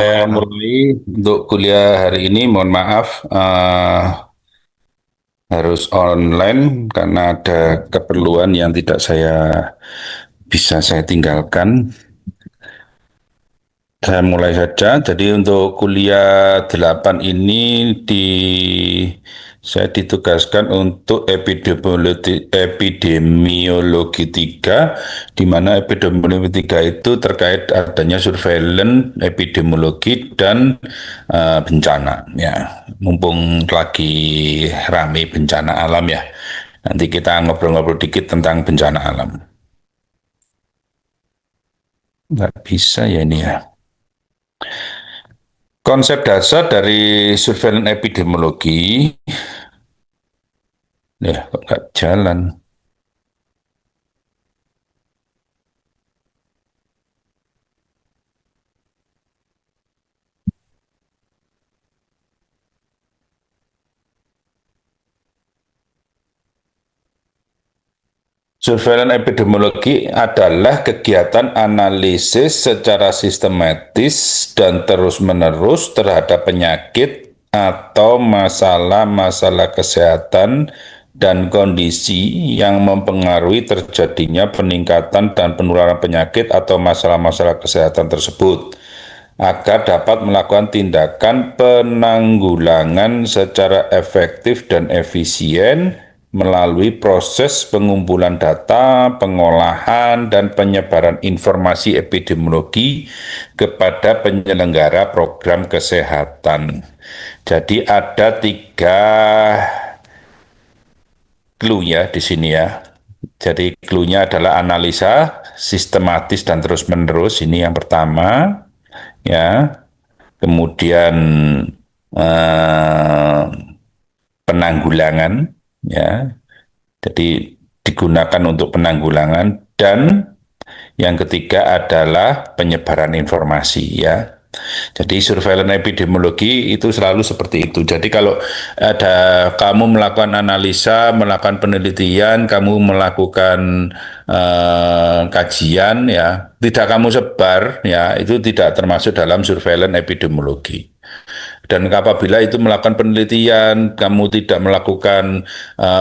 Saya mulai untuk kuliah hari ini. Mohon maaf, harus online karena ada keperluan yang tidak saya tinggalkan. Saya mulai saja. Jadi untuk kuliah 8 ini saya ditugaskan untuk epidemiologi 3, di mana epidemiologi 3 itu terkait adanya surveillance epidemiologi dan bencana. Ya, mumpung lagi rame bencana alam ya. Nanti kita ngobrol-ngobrol dikit tentang bencana alam. Nggak bisa ya ini ya. Konsep dasar dari surveillance epidemiologi, ya kok nggak jalan. Surveillance epidemiologi adalah kegiatan analisis secara sistematis dan terus-menerus terhadap penyakit atau masalah-masalah kesehatan dan kondisi yang mempengaruhi terjadinya peningkatan dan penularan penyakit atau masalah-masalah kesehatan tersebut, agar dapat melakukan tindakan penanggulangan secara efektif dan efisien melalui proses pengumpulan data, pengolahan, dan penyebaran informasi epidemiologi kepada penyelenggara program kesehatan. Jadi ada 3 clue ya di sini ya. Jadi clue-nya adalah analisa sistematis dan terus-menerus, ini yang pertama ya. Kemudian eh, penanggulangan ya, jadi digunakan untuk penanggulangan, dan yang ketiga adalah penyebaran informasi ya. Jadi surveillance epidemiologi itu selalu seperti itu. Jadi kalau ada kamu melakukan analisa, melakukan penelitian, kamu melakukan kajian ya, tidak kamu sebar ya, itu tidak termasuk dalam surveillance epidemiologi. Dan apabila itu melakukan penelitian, kamu tidak melakukan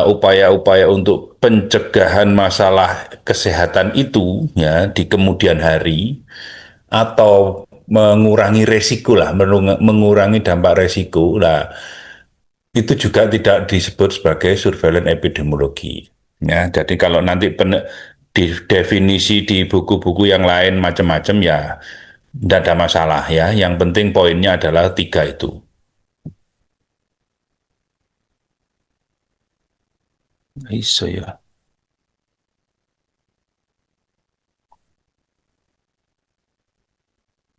upaya-upaya untuk pencegahan masalah kesehatan itu ya di kemudian hari, atau mengurangi resiko lah, mengurangi dampak resiko lah, itu juga tidak disebut sebagai surveillance epidemiologi. Ya, jadi kalau nanti di definisi di buku-buku yang lain macam-macam ya, tidak ada masalah ya. Yang penting poinnya adalah 3 itu. Iso ya.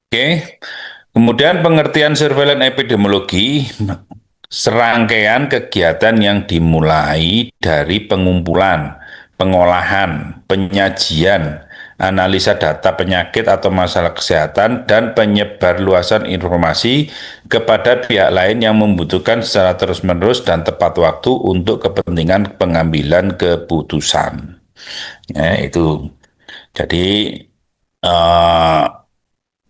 Oke, kemudian pengertian surveillance epidemiologi, serangkaian kegiatan yang dimulai dari pengumpulan, pengolahan, penyajian, analisa data penyakit atau masalah kesehatan, dan penyebarluasan informasi kepada pihak lain yang membutuhkan secara terus-menerus dan tepat waktu untuk kepentingan pengambilan keputusan. Ya, itu. Jadi eh,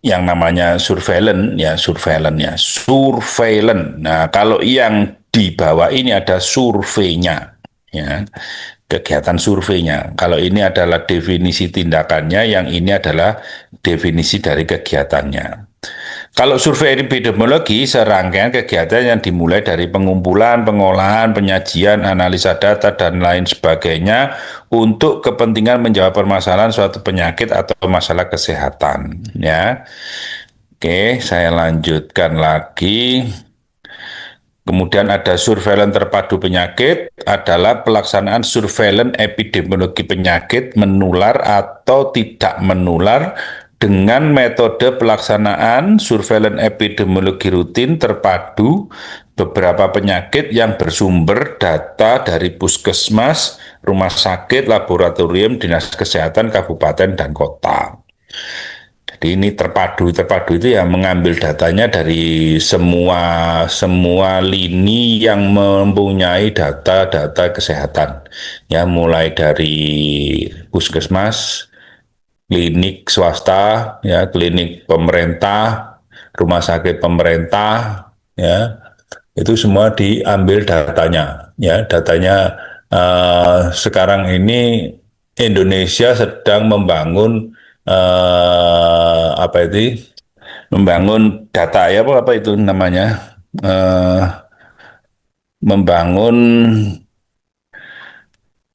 yang namanya surveillance. Nah, kalau yang di bawah ini ada surveinya, ya, kegiatan surveinya. Kalau ini adalah definisi tindakannya, yang ini adalah definisi dari kegiatannya. Kalau survei epidemiologi, serangkaian kegiatan yang dimulai dari pengumpulan, pengolahan, penyajian, analisa data, dan lain sebagainya untuk kepentingan menjawab permasalahan suatu penyakit atau masalah kesehatan. Ya, oke, saya lanjutkan lagi. Kemudian ada surveillance terpadu penyakit, adalah pelaksanaan surveillance epidemiologi penyakit menular atau tidak menular dengan metode pelaksanaan surveillance epidemiologi rutin terpadu beberapa penyakit yang bersumber data dari puskesmas, rumah sakit, laboratorium, dinas kesehatan kabupaten dan kota. Jadi ini terpadu itu ya, mengambil datanya dari semua lini yang mempunyai data-data kesehatan. Ya, mulai dari puskesmas, klinik swasta, ya, klinik pemerintah, rumah sakit pemerintah, ya itu semua diambil datanya, ya datanya sekarang ini Indonesia sedang membangun apa itu, membangun data ya apa itu namanya, eh, membangun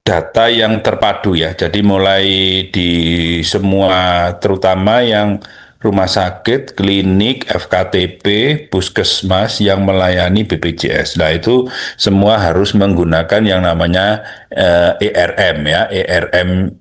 data yang terpadu ya. Jadi mulai di semua, terutama yang rumah sakit, klinik, FKTP, puskesmas yang melayani BPJS. Nah itu semua harus menggunakan yang namanya ERM ya, ERM,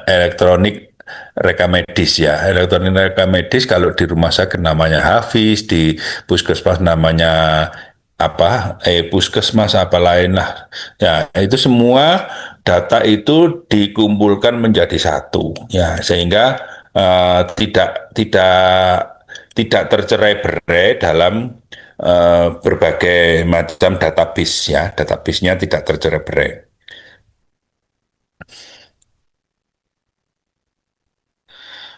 elektronik rekam medis ya. Elektronik rekam medis kalau di rumah sakit namanya Hafiz, di puskesmas namanya apa, puskesmas apa lain lah. Ya, itu semua data itu dikumpulkan menjadi satu ya, sehingga tidak tercerai-berai dalam berbagai macam database ya. Database-nya tidak tercerai-berai.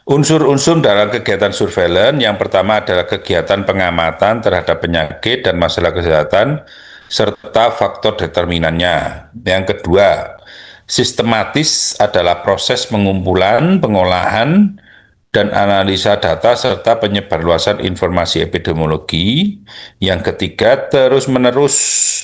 Unsur-unsur dalam kegiatan surveillance yang pertama adalah kegiatan pengamatan terhadap penyakit dan masalah kesehatan serta faktor determinannya. Yang kedua, sistematis adalah proses pengumpulan, pengolahan, dan analisa data serta penyebarluasan informasi epidemiologi. Yang ketiga, terus-menerus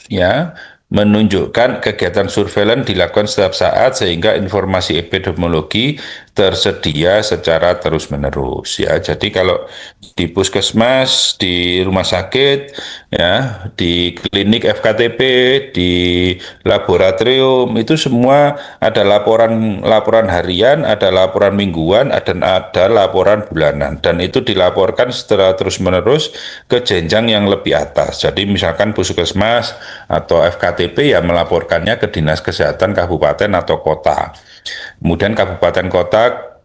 ya menunjukkan kegiatan surveillance dilakukan setiap saat sehingga informasi epidemiologi tersedia secara terus-menerus ya. Jadi kalau di puskesmas, di rumah sakit, ya, di klinik FKTP, di laboratorium itu semua ada laporan harian, ada laporan mingguan, dan ada laporan bulanan dan itu dilaporkan secara terus-menerus ke jenjang yang lebih atas. Jadi misalkan puskesmas atau FKTP ya melaporkannya ke Dinas Kesehatan Kabupaten atau Kota. Kemudian kabupaten kota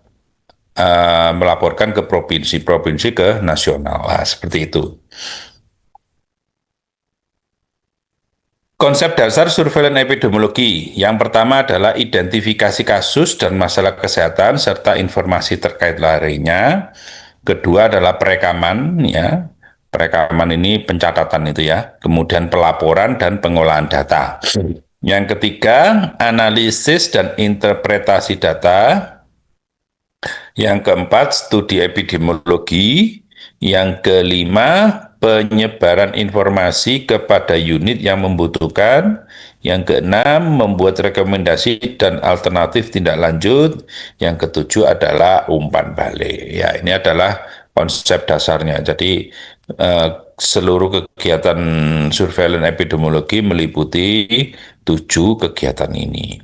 melaporkan ke provinsi, provinsi ke nasional. Nah, seperti itu. Konsep dasar surveillance epidemiologi. Yang pertama adalah identifikasi kasus dan masalah kesehatan serta informasi terkait lainnya. Kedua adalah perekaman, ya. Perekaman ini pencatatan itu ya. Kemudian pelaporan dan pengolahan data. Yang ketiga, analisis dan interpretasi data. Yang keempat, studi epidemiologi. Yang kelima, penyebaran informasi kepada unit yang membutuhkan. Yang keenam, membuat rekomendasi dan alternatif tindak lanjut. Yang ketujuh adalah umpan balik. Ya, ini adalah konsep dasarnya. Jadi seluruh kegiatan surveillance epidemiologi meliputi 7 kegiatan ini.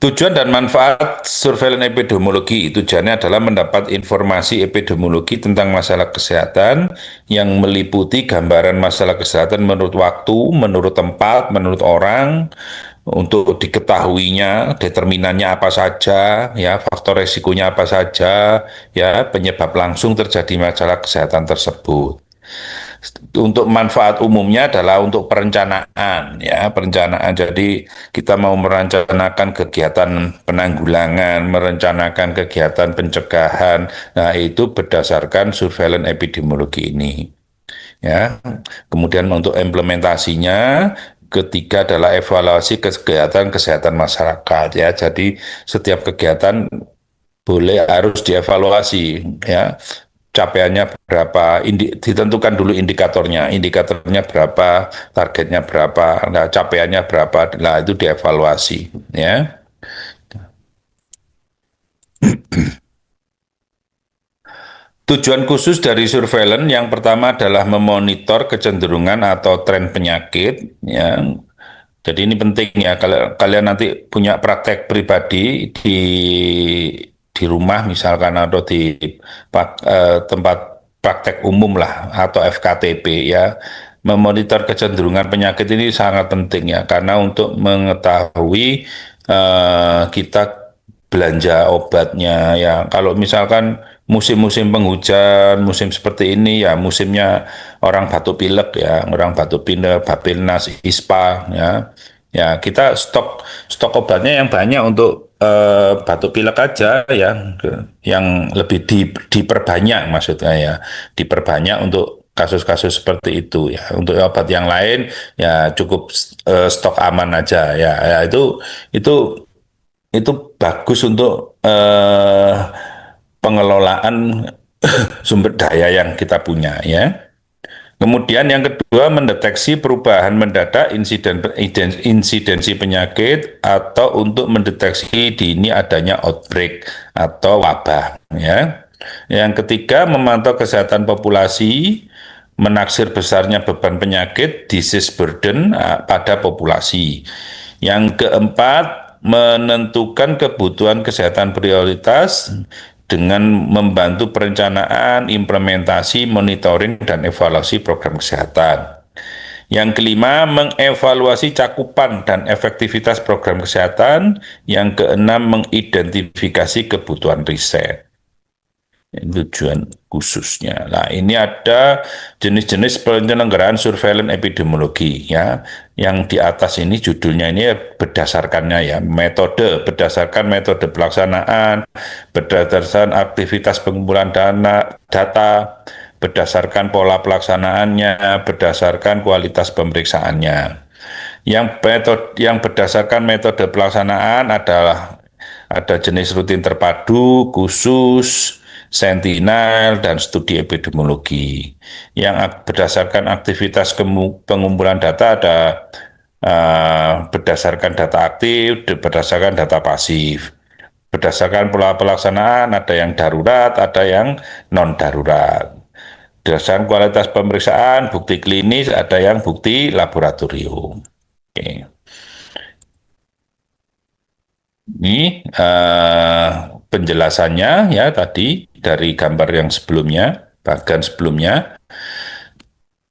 Tujuan dan manfaat surveillance epidemiologi, tujuannya adalah mendapat informasi epidemiologi tentang masalah kesehatan yang meliputi gambaran masalah kesehatan menurut waktu, menurut tempat, menurut orang, untuk diketahuinya determinannya apa saja, ya faktor resikonya apa saja, ya penyebab langsung terjadi masalah kesehatan tersebut. Untuk manfaat umumnya adalah untuk perencanaan ya, perencanaan. Jadi kita mau merencanakan kegiatan penanggulangan, merencanakan kegiatan pencegahan. Nah, itu berdasarkan surveillance epidemiologi ini ya. Kemudian untuk implementasinya, ketiga adalah evaluasi kegiatan kesehatan masyarakat ya. Jadi setiap kegiatan boleh harus dievaluasi ya, capaiannya berapa, ditentukan dulu indikatornya berapa, targetnya berapa, nah capaiannya berapa, nah itu dievaluasi ya. Tujuan khusus dari surveillance yang pertama adalah memonitor kecenderungan atau tren penyakit ya. Jadi ini penting ya, kalau kalian nanti punya praktek pribadi di rumah misalkan atau di tempat praktek umum lah atau FKTP ya, memonitor kecenderungan penyakit ini sangat penting ya, karena untuk mengetahui kita belanja obatnya ya. Kalau misalkan musim-musim penghujan, musim seperti ini ya musimnya orang batuk pilek ya, orang batuk pilek, Bapilnas, ISPA ya. Ya, kita stok obatnya yang banyak untuk batuk pilek aja ya, yang lebih diperbanyak maksudnya ya, diperbanyak untuk kasus-kasus seperti itu ya. Untuk obat yang lain ya cukup stok aman aja ya. Ya itu itu bagus untuk pengelolaan sumber daya yang kita punya ya. Kemudian yang kedua, mendeteksi perubahan mendadak insidensi penyakit atau untuk mendeteksi dini adanya outbreak atau wabah ya. Yang ketiga, memantau kesehatan populasi, menaksir besarnya beban penyakit disease burden pada populasi. Yang keempat, menentukan kebutuhan kesehatan prioritas dengan membantu perencanaan, implementasi, monitoring, dan evaluasi program kesehatan. Yang kelima, mengevaluasi cakupan dan efektivitas program kesehatan. Yang keenam, mengidentifikasi kebutuhan riset. Tujuan khususnya. Nah, ini ada jenis-jenis penyelenggaraan surveillance epidemiologi ya. Yang di atas ini judulnya ini berdasarkannya ya, metode berdasarkan metode pelaksanaan, berdasarkan aktivitas pengumpulan data, berdasarkan pola pelaksanaannya, berdasarkan kualitas pemeriksaannya. Yang berdasarkan metode pelaksanaan adalah ada jenis rutin terpadu, khusus, sentinel, dan studi epidemiologi. Yang berdasarkan aktivitas pengumpulan data ada berdasarkan data aktif, berdasarkan data pasif. Berdasarkan pola pelaksanaan ada yang darurat, ada yang non darurat. Berdasarkan kualitas pemeriksaan, bukti klinis, ada yang bukti laboratorium. Oke. Ini penjelasannya ya tadi dari gambar yang sebelumnya, bagian sebelumnya.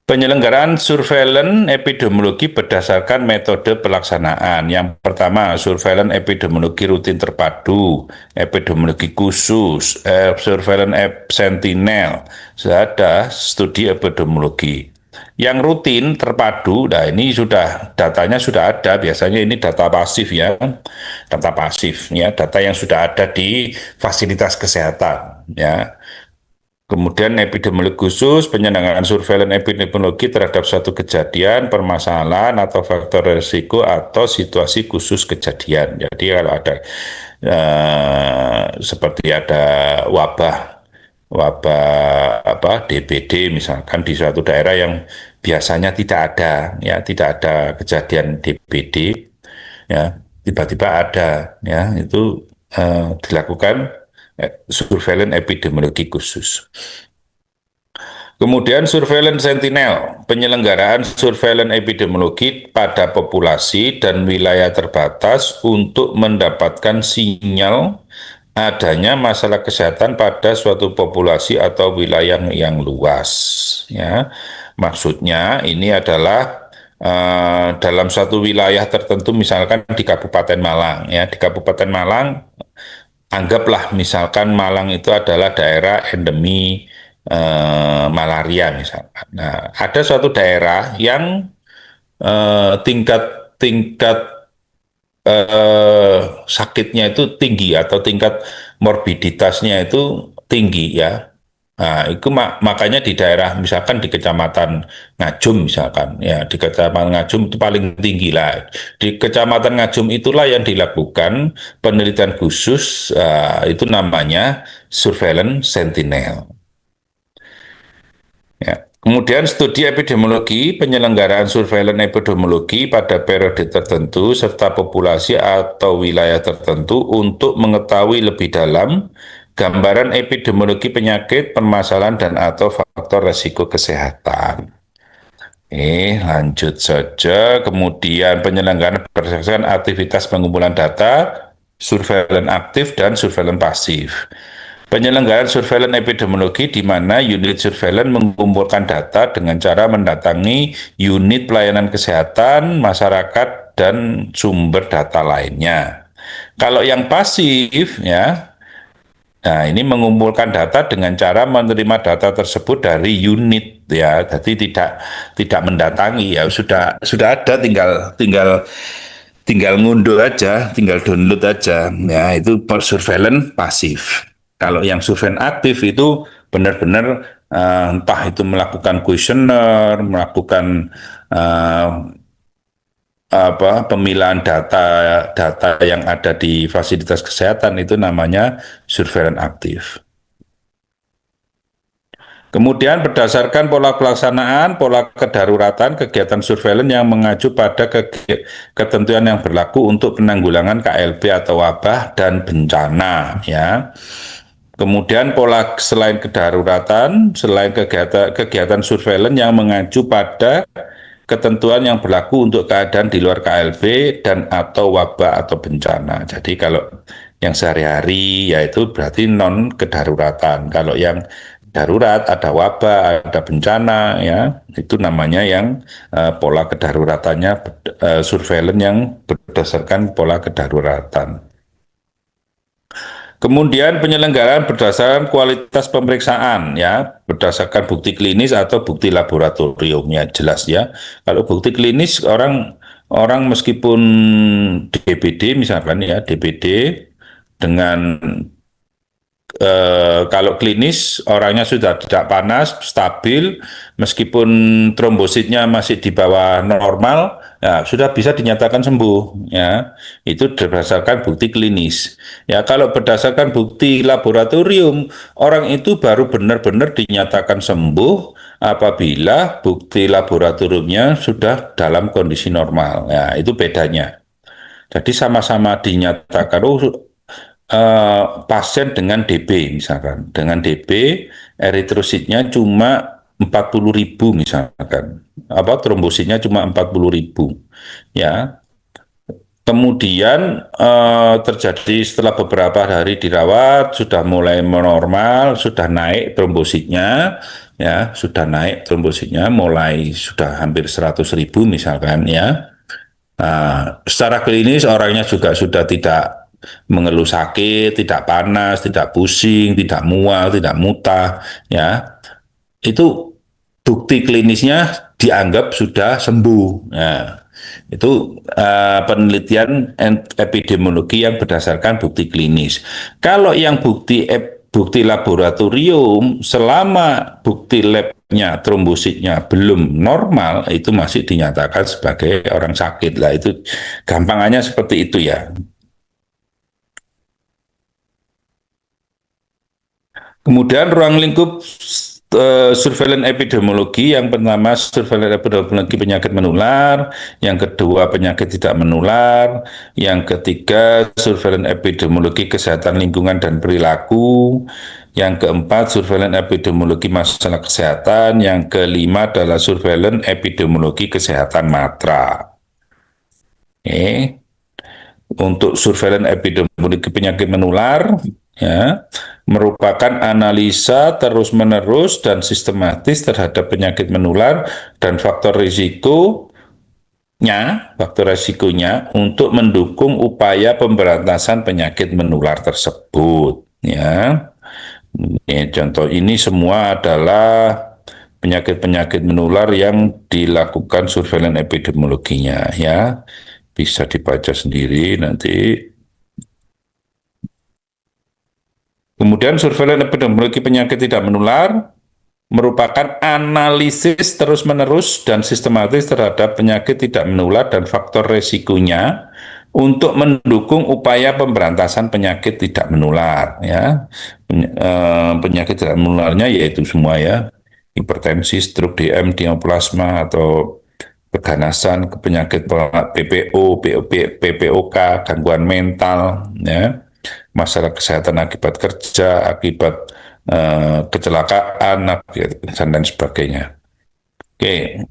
Penyelenggaraan surveillance epidemiologi berdasarkan metode pelaksanaan. Yang pertama, surveillance epidemiologi rutin terpadu, epidemiologi khusus, surveillance sentinel, ada studi epidemiologi. Yang rutin terpadu, nah ini sudah datanya sudah ada, biasanya ini data pasif ya, data yang sudah ada di fasilitas kesehatan ya. Kemudian epidemiologi khusus, penyelenggaraan surveillance epidemiologi terhadap suatu kejadian, permasalahan, atau faktor risiko, atau situasi khusus kejadian. Jadi kalau ada seperti ada wabah apa DBD misalkan di suatu daerah yang biasanya tidak ada, ya tidak ada kejadian DBD, ya tiba-tiba ada, ya itu dilakukan surveillance epidemiologi khusus. Kemudian surveillance sentinel, penyelenggaraan surveillance epidemiologi pada populasi dan wilayah terbatas untuk mendapatkan sinyal adanya masalah kesehatan pada suatu populasi atau wilayah yang luas. Ya, maksudnya ini adalah dalam suatu wilayah tertentu, misalkan di Kabupaten Malang. Ya, di Kabupaten Malang anggaplah misalkan Malang itu adalah daerah endemi malaria misalkan. Nah, ada suatu daerah yang tingkat tingkat sakitnya itu tinggi atau tingkat morbiditasnya itu tinggi ya. Nah, itu makanya di daerah misalkan di Kecamatan Ngajum misalkan ya di Kecamatan Ngajum itu paling tinggi lah. Di Kecamatan Ngajum itulah yang dilakukan penelitian khusus itu namanya surveillance sentinel. Ya. Kemudian studi epidemiologi, penyelenggaraan surveillance epidemiologi pada periode tertentu serta populasi atau wilayah tertentu untuk mengetahui lebih dalam gambaran epidemiologi penyakit, permasalahan dan atau faktor risiko kesehatan. Lanjut saja. Kemudian penyelenggaraan berdasarkan aktivitas pengumpulan data, surveillance aktif dan surveillance pasif. Penyelenggaraan surveillance epidemiologi di mana unit surveillance mengumpulkan data dengan cara mendatangi unit pelayanan kesehatan, masyarakat, dan sumber data lainnya. Kalau yang pasif, ya, nah ini mengumpulkan data dengan cara menerima data tersebut dari unit, ya, jadi tidak mendatangi, ya sudah ada, tinggal tinggal ngunduh aja, tinggal download aja. Ya, itu surveillance pasif. Kalau yang surveillance aktif itu benar-benar entah itu melakukan kuesioner, melakukan eh, pemilahan data yang ada di fasilitas kesehatan itu namanya surveillance aktif. Kemudian berdasarkan pola pelaksanaan, pola kedaruratan, kegiatan surveillance yang mengacu pada ketentuan yang berlaku untuk penanggulangan KLB atau wabah dan bencana, ya. Kemudian pola selain kedaruratan, selain kegiatan surveillance yang mengacu pada ketentuan yang berlaku untuk keadaan di luar KLB dan atau wabah atau bencana. Jadi kalau yang sehari-hari yaitu berarti non kedaruratan. Kalau yang darurat ada wabah, ada bencana, ya itu namanya yang pola kedaruratannya surveillance yang berdasarkan pola kedaruratan. Kemudian penyelenggaraan berdasarkan kualitas pemeriksaan, ya, berdasarkan bukti klinis atau bukti laboratoriumnya jelas, ya. Kalau bukti klinis orang orang meskipun DBD misalkan, ya, DBD dengan kalau klinis orangnya sudah tidak panas, stabil, meskipun trombositnya masih di bawah normal, ya sudah bisa dinyatakan sembuh. Ya, itu berdasarkan bukti klinis. Ya, kalau berdasarkan bukti laboratorium, orang itu baru benar-benar dinyatakan sembuh apabila bukti laboratoriumnya sudah dalam kondisi normal. Ya, itu bedanya. Jadi sama-sama dinyatakan, oh pasien dengan DB misalkan, dengan DB eritrositnya cuma 40.000 misalkan, trombositnya cuma 40.000, ya. Kemudian terjadi setelah beberapa hari dirawat, sudah mulai normal, sudah naik trombositnya, ya, sudah naik trombositnya, mulai sudah hampir 100.000 misalkan, ya. Nah, secara klinis orangnya juga sudah tidak mengeluh sakit, tidak panas, tidak pusing, tidak mual, tidak muntah, ya. Itu bukti klinisnya dianggap sudah sembuh. Nah, itu penelitian epidemiologi yang berdasarkan bukti klinis. Kalau yang bukti laboratorium, selama bukti labnya trombositnya belum normal, itu masih dinyatakan sebagai orang sakit lah. Itu gampangannya seperti itu, ya. Kemudian ruang lingkup surveillance epidemiologi, yang pertama surveillance epidemiologi penyakit menular, yang kedua penyakit tidak menular, yang ketiga surveillance epidemiologi kesehatan lingkungan dan perilaku, yang keempat surveillance epidemiologi masalah kesehatan, yang kelima adalah surveillance epidemiologi kesehatan matra. Untuk surveillance epidemiologi penyakit menular, ya, merupakan analisa terus-menerus dan sistematis terhadap penyakit menular dan faktor risikonya untuk mendukung upaya pemberantasan penyakit menular tersebut. Ya, contoh ini semua adalah penyakit-penyakit menular yang dilakukan surveillance epidemiologinya. Ya, bisa dibaca sendiri nanti. Kemudian surveillance epidemiologi penyakit tidak menular merupakan analisis terus-menerus dan sistematis terhadap penyakit tidak menular dan faktor resikonya untuk mendukung upaya pemberantasan penyakit tidak menular, ya. Penyakit tidak menularnya yaitu semua, ya, hipertensi, stroke, DM, neoplasma atau keganasan, penyakit PPO, PPOK, gangguan mental, ya, masalah kesehatan akibat kerja, akibat kecelakaan, dan lain sebagainya. Oke.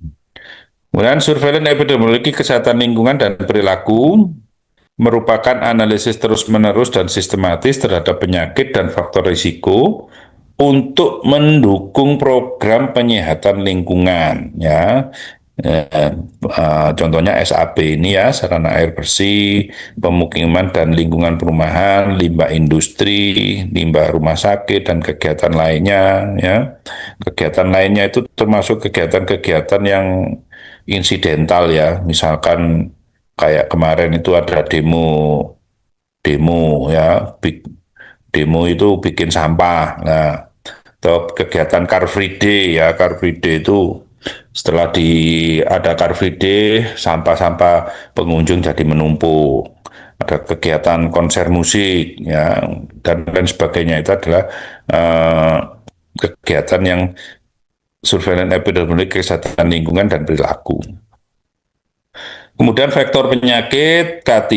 Kemudian surveillance epidemiologi kesehatan lingkungan dan perilaku merupakan analisis terus-menerus dan sistematis terhadap penyakit dan faktor risiko untuk mendukung program penyehatan lingkungan, ya. Contohnya SAB ini, ya, sarana air bersih, pemukiman dan lingkungan perumahan, limbah industri, limbah rumah sakit dan kegiatan lainnya, ya. Kegiatan lainnya itu termasuk kegiatan-kegiatan yang insidental, ya, misalkan Kayak kemarin itu ada demo ya, demo itu bikin sampah. Nah, atau kegiatan Car Free Day ya, Car Free Day itu setelah ada Car Free Day, sampah-sampah pengunjung jadi menumpuk. Ada kegiatan konser musik ya dan lain sebagainya itu adalah eh, kegiatan yang surveillance epidemiologi kesehatan lingkungan dan perilaku. Kemudian faktor penyakit K3,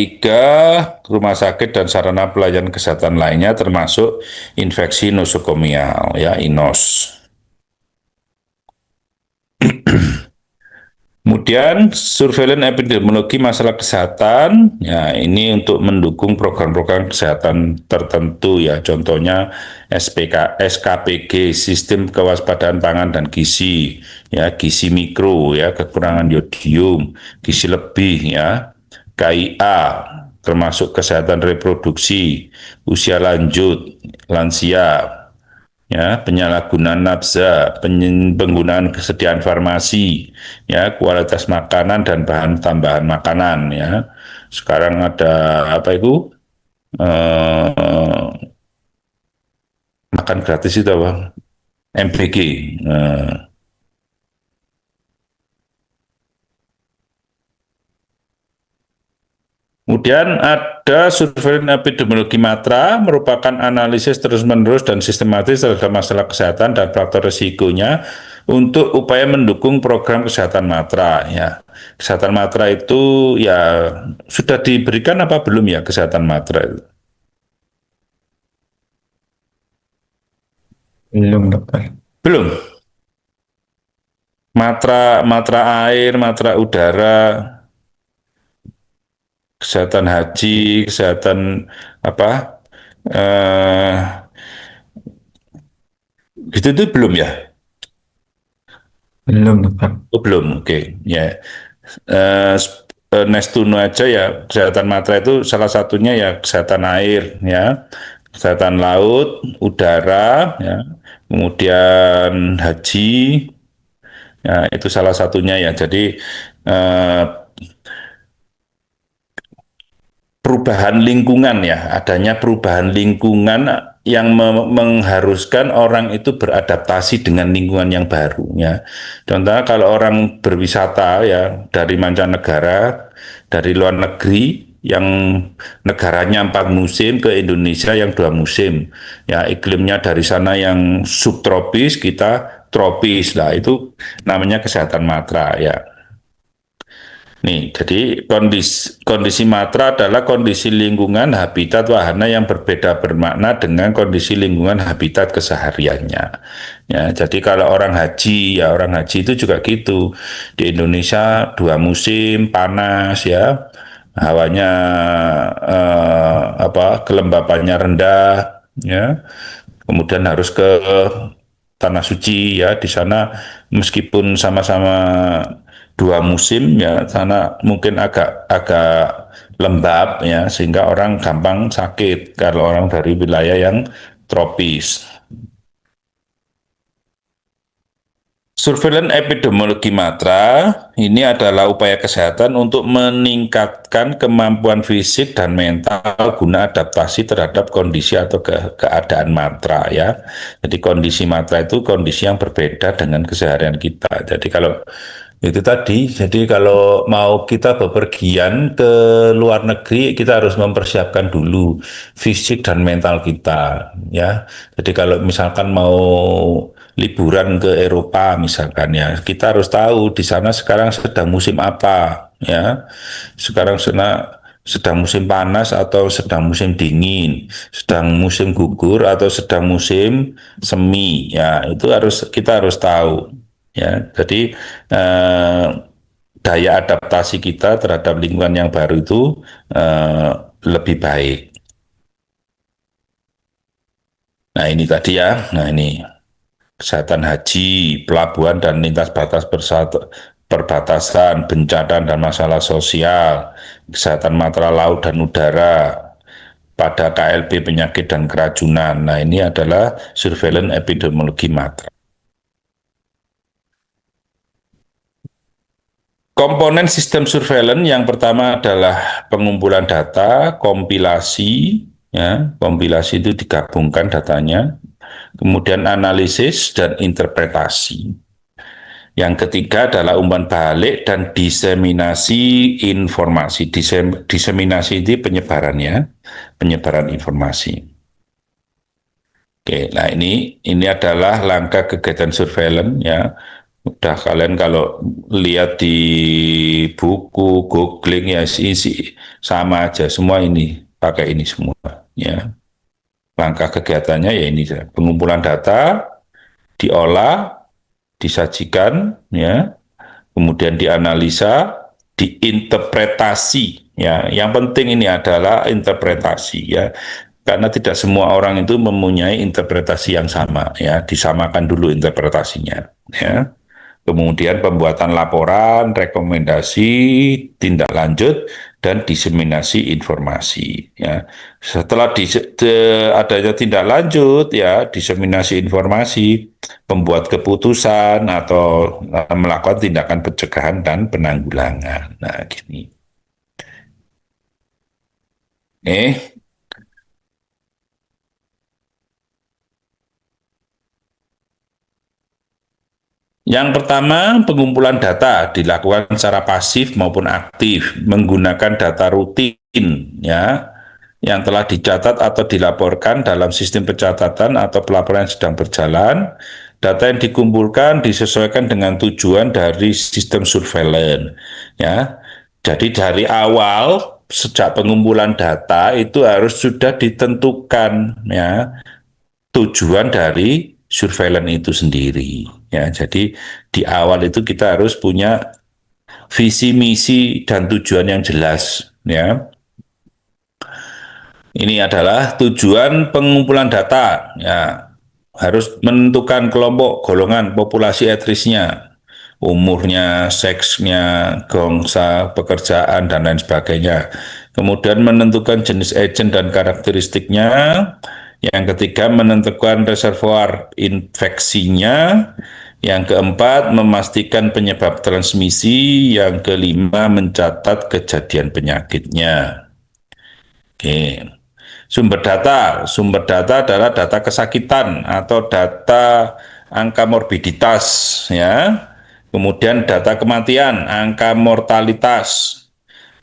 rumah sakit dan sarana pelayanan kesehatan lainnya termasuk infeksi nosokomial ya INOS. Kemudian surveillance epidemiologi masalah kesehatan, ya ini untuk mendukung program-program kesehatan tertentu ya, contohnya SKPG, Sistem Kewaspadaan Pangan dan Gizi, ya gizi mikro ya, kekurangan yodium, gizi lebih ya, KIA, termasuk kesehatan reproduksi, usia lanjut, lansia, ya penyalahgunaan nafsa, penggunaan kesediaan farmasi, ya kualitas makanan dan bahan tambahan makanan, ya. Sekarang ada apa itu makan gratis itu apa? MBG. Kemudian ada surveillance epidemiologi matra, merupakan analisis terus-menerus dan sistematis terhadap masalah kesehatan dan faktor risikonya untuk upaya mendukung program kesehatan matra. Ya, kesehatan matra itu ya sudah diberikan apa belum ya kesehatan matra itu? Belum, dokter. Belum. Matra matra air, matra udara, kesehatan haji, kesehatan apa? Eh, itu belum ya? Belum, dokter. Oh, belum, oke. Ya, next to know aja ya, kesehatan matra itu salah satunya ya kesehatan air, ya, kesehatan laut, udara, ya, kemudian haji, ya, itu salah satunya ya. Jadi eh, perubahan lingkungan ya, adanya perubahan lingkungan yang mengharuskan orang itu beradaptasi dengan lingkungan yang baru ya. Contohnya kalau orang berwisata ya dari mancanegara, dari luar negeri yang negaranya 4 musim ke Indonesia yang 2 musim, ya iklimnya dari sana yang subtropis, kita tropis lah, itu namanya kesehatan matra ya. Nih, jadi kondisi matra adalah kondisi lingkungan habitat wahana yang berbeda bermakna dengan kondisi lingkungan habitat kesehariannya. Ya, jadi kalau orang haji, ya orang haji itu juga gitu. Di Indonesia 2 musim panas ya, hawanya kelembapannya rendah, ya. Kemudian harus ke tanah suci ya di sana meskipun sama-sama 2 musim ya sana mungkin agak agak lembab ya sehingga orang gampang sakit kalau orang dari wilayah yang tropis. Surveillance epidemiologi matra ini adalah upaya kesehatan untuk meningkatkan kemampuan fisik dan mental guna adaptasi terhadap kondisi atau keadaan matra ya. Jadi kondisi matra itu kondisi yang berbeda dengan keseharian kita. Jadi kalau itu tadi, jadi kalau mau kita bepergian ke luar negeri, kita harus mempersiapkan dulu fisik dan mental kita, ya. Jadi kalau misalkan mau liburan ke Eropa, misalkan ya, kita harus tahu di sana sekarang sedang musim apa, ya. Sekarang sedang musim panas atau sedang musim dingin, sedang musim gugur atau sedang musim semi, ya. Itu kita harus tahu. Ya, jadi eh, daya adaptasi kita terhadap lingkungan yang baru itu eh, lebih baik. Nah ini tadi ya, nah ini kesehatan haji, pelabuhan dan lintas batas perbatasan, bencana dan masalah sosial, kesehatan matra laut dan udara, pada KLB penyakit dan keracunan. Nah ini adalah surveillance epidemiologi matra. Komponen sistem surveillance yang pertama adalah pengumpulan data, kompilasi, ya, kompilasi itu digabungkan datanya, kemudian analisis dan interpretasi. Yang ketiga adalah umpan balik dan diseminasi informasi. Diseminasi itu penyebarannya, penyebaran informasi. Oke, nah ini adalah langkah kegiatan surveillance ya. Udah kalian kalau lihat di buku, googling ya isi sama aja semua ini pakai ini semua ya. Langkah kegiatannya ya ini pengumpulan data, diolah, disajikan ya, kemudian dianalisa, diinterpretasi ya. Yang penting ini adalah interpretasi ya. Karena tidak semua orang itu mempunyai interpretasi yang sama ya, disamakan dulu interpretasinya ya. Kemudian pembuatan laporan, rekomendasi, tindak lanjut, dan diseminasi informasi. Ya. Setelah adanya tindak lanjut, ya diseminasi informasi, pembuat keputusan atau melakukan tindakan pencegahan dan penanggulangan. Nah, gini. Eh, Yang pertama, pengumpulan data dilakukan secara pasif maupun aktif menggunakan data rutin ya yang telah dicatat atau dilaporkan dalam sistem pencatatan atau pelaporan yang sedang berjalan. Data yang dikumpulkan disesuaikan dengan tujuan dari sistem surveillance ya. Jadi dari awal sejak pengumpulan data itu harus sudah ditentukan ya tujuan dari surveillance itu sendiri. Ya, jadi di awal itu kita harus punya visi misi dan tujuan yang jelas. Ya, ini adalah tujuan pengumpulan data. Ya, harus menentukan kelompok, golongan, populasi etnisnya, umurnya, seksnya, gongsa, pekerjaan, dan lain sebagainya. Kemudian menentukan jenis agent dan karakteristiknya. Yang ketiga, menentukan reservoir infeksinya. Yang keempat, memastikan penyebab transmisi. Yang kelima, mencatat kejadian penyakitnya. Oke. Sumber data adalah data kesakitan atau data angka morbiditas, ya. Kemudian data kematian, angka mortalitas,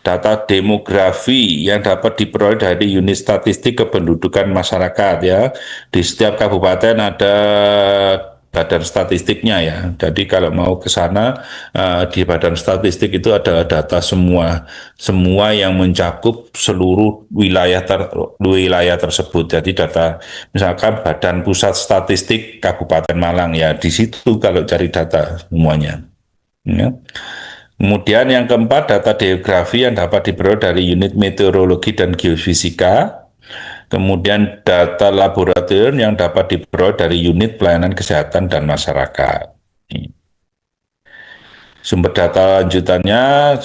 data demografi yang dapat diperoleh dari unit statistik kependudukan masyarakat ya. Di setiap kabupaten ada badan statistiknya ya. Jadi kalau mau ke sana di badan statistik itu ada data semua yang mencakup seluruh wilayah tersebut. Jadi data misalkan Badan Pusat Statistik Kabupaten Malang ya di situ kalau cari data semuanya. Ya. Kemudian yang keempat, data geografi yang dapat diperoleh dari unit meteorologi dan geofisika. Kemudian data laboratorium yang dapat diperoleh dari unit pelayanan kesehatan dan masyarakat. Sumber data lanjutannya,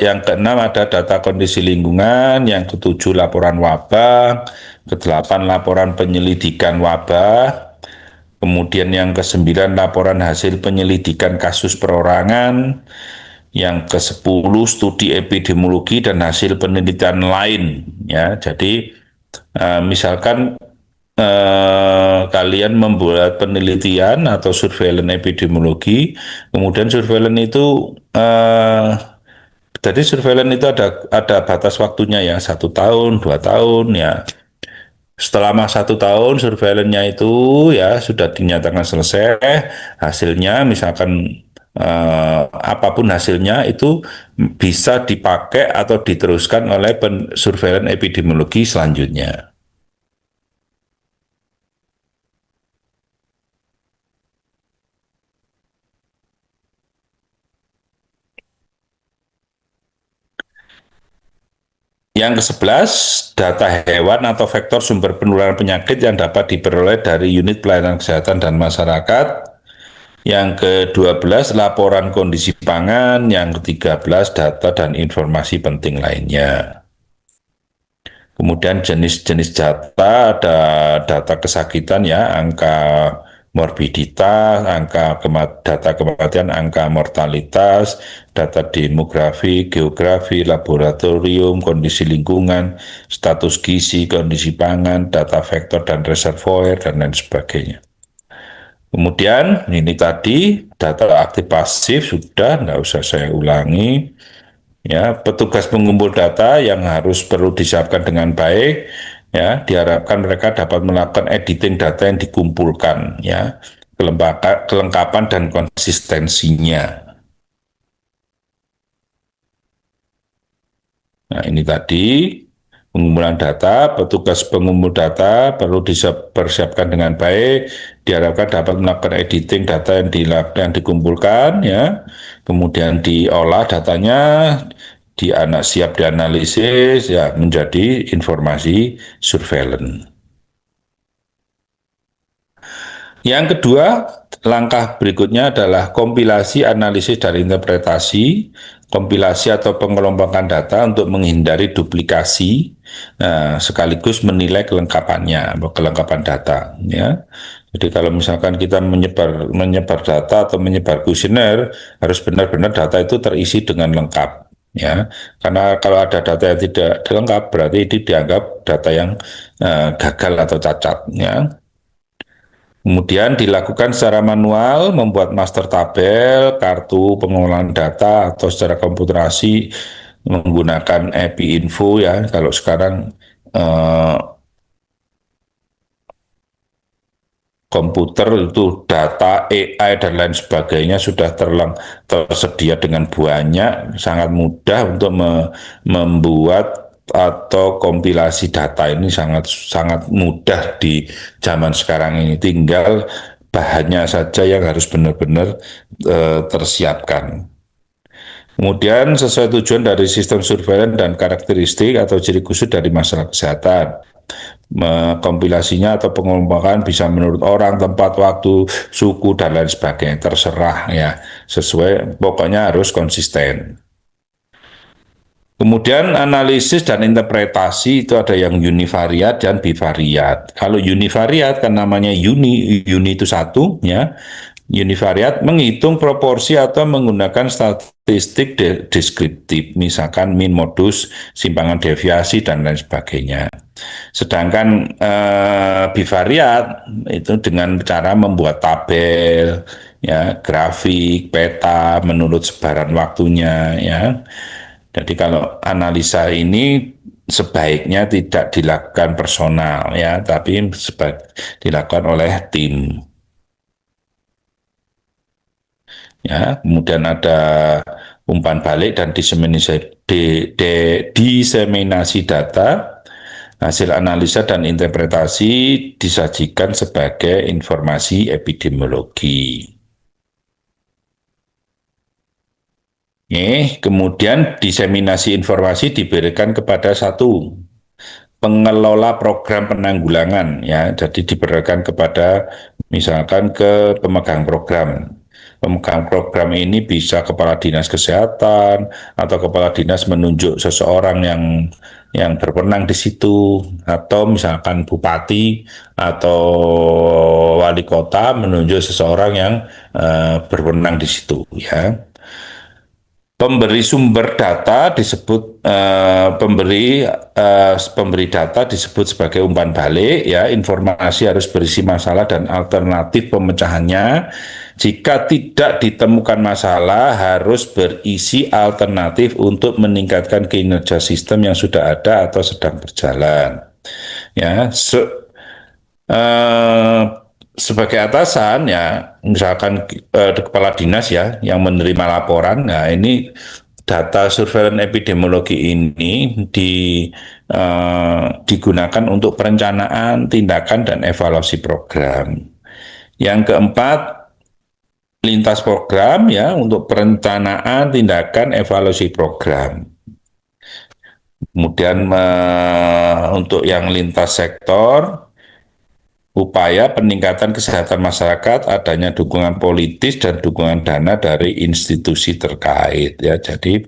yang keenam ada data kondisi lingkungan, yang ketujuh laporan wabah, kedelapan laporan penyelidikan wabah, kemudian yang kesembilan laporan hasil penyelidikan kasus perorangan, yang ke-10 studi epidemiologi dan hasil penelitian lain ya. Jadi misalkan kalian membuat penelitian atau surveillance epidemiologi, kemudian surveillance itu jadi surveillance itu ada batas waktunya ya 1 tahun, 2 tahun ya. Setelah 1 tahun surveillance-nya itu ya sudah dinyatakan selesai, hasilnya misalkan apapun hasilnya itu bisa dipakai atau diteruskan oleh surveillance epidemiologi selanjutnya. Yang ke-11, data hewan atau vektor sumber penularan penyakit yang dapat diperoleh dari unit pelayanan kesehatan dan masyarakat. Yang ke-12, laporan kondisi pangan. Yang ke-13, data dan informasi penting lainnya. Kemudian jenis-jenis data, ada data kesakitan ya, angka morbiditas, data kematian, angka mortalitas, data demografi, geografi, laboratorium, kondisi lingkungan, status gizi, kondisi pangan, data vektor dan reservoir, dan lain sebagainya. Kemudian ini tadi data aktif pasif sudah, nggak usah saya ulangi. Ya, petugas pengumpul data yang perlu disiapkan dengan baik, ya, diharapkan mereka dapat melakukan editing data yang dikumpulkan, ya, kelengkapan dan konsistensinya. Nah, ini tadi pengumpulan data, petugas pengumpul data perlu dipersiapkan dengan baik, diharapkan dapat melakukan editing data yang dikumpulkan, ya, kemudian diolah datanya, siap dianalisis, ya, menjadi informasi surveillance. Yang kedua, langkah berikutnya adalah kompilasi, analisis, dan interpretasi. Kompilasi atau pengelompokan data untuk menghindari duplikasi, sekaligus menilai kelengkapannya, kelengkapan data. Ya. Jadi kalau misalkan kita menyebar data atau menyebar kuesioner, harus benar-benar data itu terisi dengan lengkap. Ya, karena kalau ada data yang tidak lengkap, berarti itu dianggap data yang gagal atau cacat. Ya. Kemudian dilakukan secara manual, membuat master tabel, kartu pengolahan data, atau secara komputerasi menggunakan API Info, ya. Kalau sekarang komputer itu data AI dan lain sebagainya sudah tersedia dengan banyak, sangat mudah untuk membuat atau kompilasi data ini sangat sangat mudah di zaman sekarang ini. Tinggal bahannya saja yang harus benar-benar tersiapkan. Kemudian sesuai tujuan dari sistem surveillance dan karakteristik atau ciri khusus dari masalah kesehatan. Kompilasinya atau pengelompokan bisa menurut orang, tempat, waktu, suku, dan lain sebagainya. Terserah, ya, sesuai, pokoknya harus konsisten. Kemudian analisis dan interpretasi itu ada yang univariat dan bivariat. Kalau univariat kan namanya uni itu satu, ya. Univariat menghitung proporsi atau menggunakan statistik deskriptif, misalkan min, modus, simpangan deviasi, dan lain sebagainya. Sedangkan bivariat itu dengan cara membuat tabel, ya, grafik, peta menurut sebaran waktunya, ya. Jadi kalau analisa ini sebaiknya tidak dilakukan personal, ya, tapi dilakukan oleh tim. Ya, kemudian ada umpan balik dan diseminasi data. Hasil analisa dan interpretasi disajikan sebagai informasi epidemiologi. Kemudian diseminasi informasi diberikan kepada satu pengelola program penanggulangan, ya, jadi diberikan kepada misalkan ke pemegang program. Pemegang program ini bisa kepala dinas kesehatan atau kepala dinas menunjuk seseorang yang berwenang di situ, atau misalkan bupati atau wali kota menunjuk seseorang yang berwenang di situ, ya. Pemberi sumber data disebut pemberi data disebut sebagai umpan balik, ya. Informasi harus berisi masalah dan alternatif pemecahannya. Jika tidak ditemukan masalah, harus berisi alternatif untuk meningkatkan kinerja sistem yang sudah ada atau sedang berjalan. Ya, sebagai atasan, ya, misalkan kepala dinas, ya, yang menerima laporan. Nah, ini data surveillance epidemiologi ini digunakan untuk perencanaan, tindakan, dan evaluasi program. Yang keempat, lintas program, ya, untuk perencanaan, tindakan, evaluasi program. Kemudian untuk yang lintas sektor, upaya peningkatan kesehatan masyarakat, adanya dukungan politis dan dukungan dana dari institusi terkait, ya. Jadi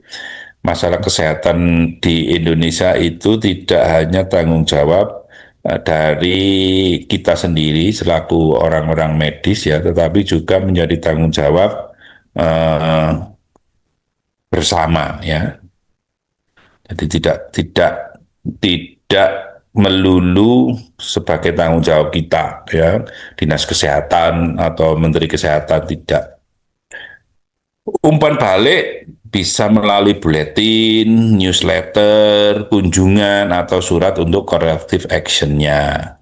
masalah kesehatan di Indonesia itu tidak hanya tanggung jawab dari kita sendiri selaku orang-orang medis ya, tetapi juga menjadi tanggung jawab eh, bersama ya. Jadi tidak melulu sebagai tanggung jawab kita ya, dinas kesehatan atau menteri kesehatan tidak. Umpan balik bisa melalui buletin, newsletter, kunjungan atau surat untuk corrective action-nya.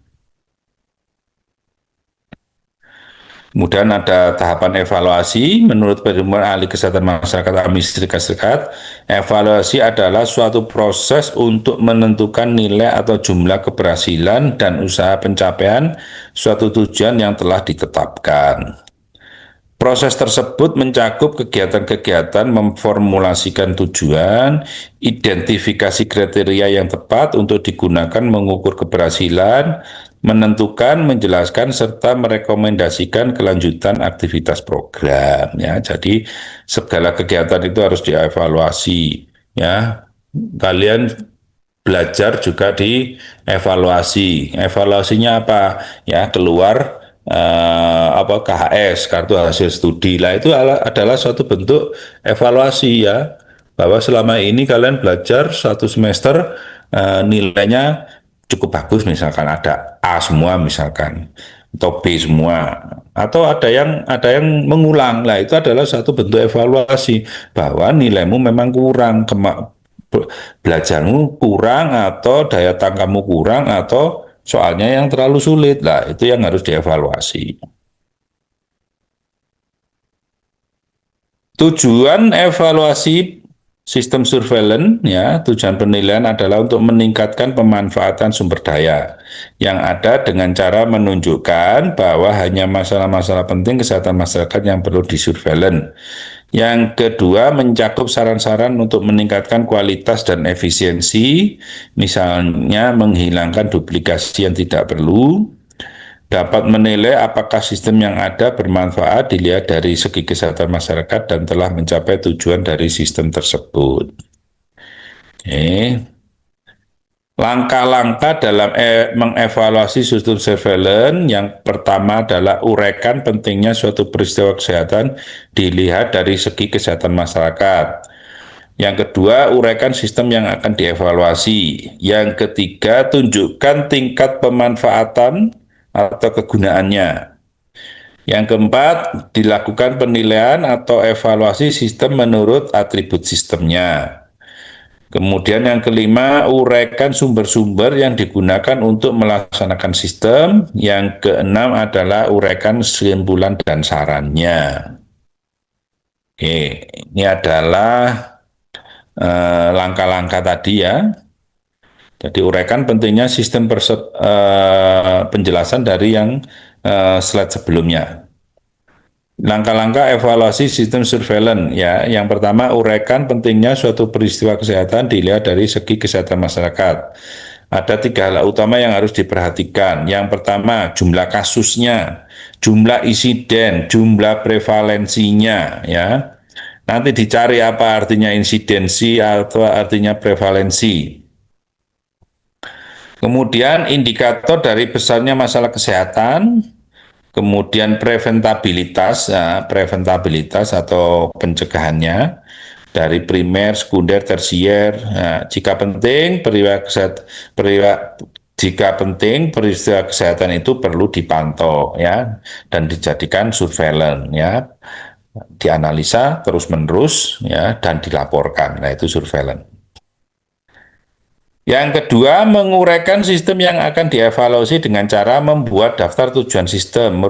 Kemudian ada tahapan evaluasi. Menurut Perhimpunan Ahli Kesehatan Masyarakat Amerika Serikat, evaluasi adalah suatu proses untuk menentukan nilai atau jumlah keberhasilan dan usaha pencapaian suatu tujuan yang telah ditetapkan. Proses tersebut mencakup kegiatan-kegiatan memformulasikan tujuan, identifikasi kriteria yang tepat untuk digunakan mengukur keberhasilan, menentukan, menjelaskan, serta merekomendasikan kelanjutan aktivitas program. Ya, jadi segala kegiatan itu harus dievaluasi. Ya, kalian belajar juga dievaluasi. Evaluasinya apa? Ya, keluar apa KHS, kartu hasil studi. Lah itu adalah suatu bentuk evaluasi ya, bahwa selama ini kalian belajar satu semester nilainya cukup bagus, misalkan ada A semua misalkan, atau B semua, atau ada yang mengulang. Lah itu adalah satu bentuk evaluasi bahwa nilaimu memang kurang, belajarmu kurang, atau daya tangkapmu kurang, atau soalnya yang terlalu sulit. Lah itu yang harus dievaluasi. Tujuan evaluasi sistem surveillance ya, tujuan penilaian adalah untuk meningkatkan pemanfaatan sumber daya yang ada dengan cara menunjukkan bahwa hanya masalah-masalah penting kesehatan masyarakat yang perlu disurveillance. Yang kedua, mencakup saran-saran untuk meningkatkan kualitas dan efisiensi, misalnya menghilangkan duplikasi yang tidak perlu. Dapat menilai apakah sistem yang ada bermanfaat dilihat dari segi kesehatan masyarakat dan telah mencapai tujuan dari sistem tersebut. Oke. Langkah-langkah dalam mengevaluasi sistem surveillance yang pertama adalah uraikan pentingnya suatu peristiwa kesehatan dilihat dari segi kesehatan masyarakat. Yang kedua, uraikan sistem yang akan dievaluasi. Yang ketiga, tunjukkan tingkat pemanfaatan atau kegunaannya. Yang keempat, dilakukan penilaian atau evaluasi sistem menurut atribut sistemnya. Kemudian yang kelima, uraikan sumber-sumber yang digunakan untuk melaksanakan sistem. Yang keenam adalah uraikan kesimpulan dan sarannya. Oke, ini adalah langkah-langkah tadi ya. Jadi uraikan pentingnya sistem penjelasan dari yang slide sebelumnya. Langkah-langkah evaluasi sistem surveillance ya. Yang pertama, uraikan pentingnya suatu peristiwa kesehatan dilihat dari segi kesehatan masyarakat. Ada tiga hal utama yang harus diperhatikan. Yang pertama, jumlah kasusnya, jumlah insiden, jumlah prevalensinya ya. Nanti dicari apa artinya insidensi atau artinya prevalensi. Kemudian indikator dari besarnya masalah kesehatan, kemudian preventabilitas atau pencegahannya dari primer, sekunder, tersier. Nah, jika penting peristiwa kesehatan itu perlu dipantau ya dan dijadikan surveillance ya, dianalisa terus-menerus ya dan dilaporkan. Nah, itu surveillance. Yang kedua, menguraikan sistem yang akan dievaluasi dengan cara membuat daftar tujuan sistem,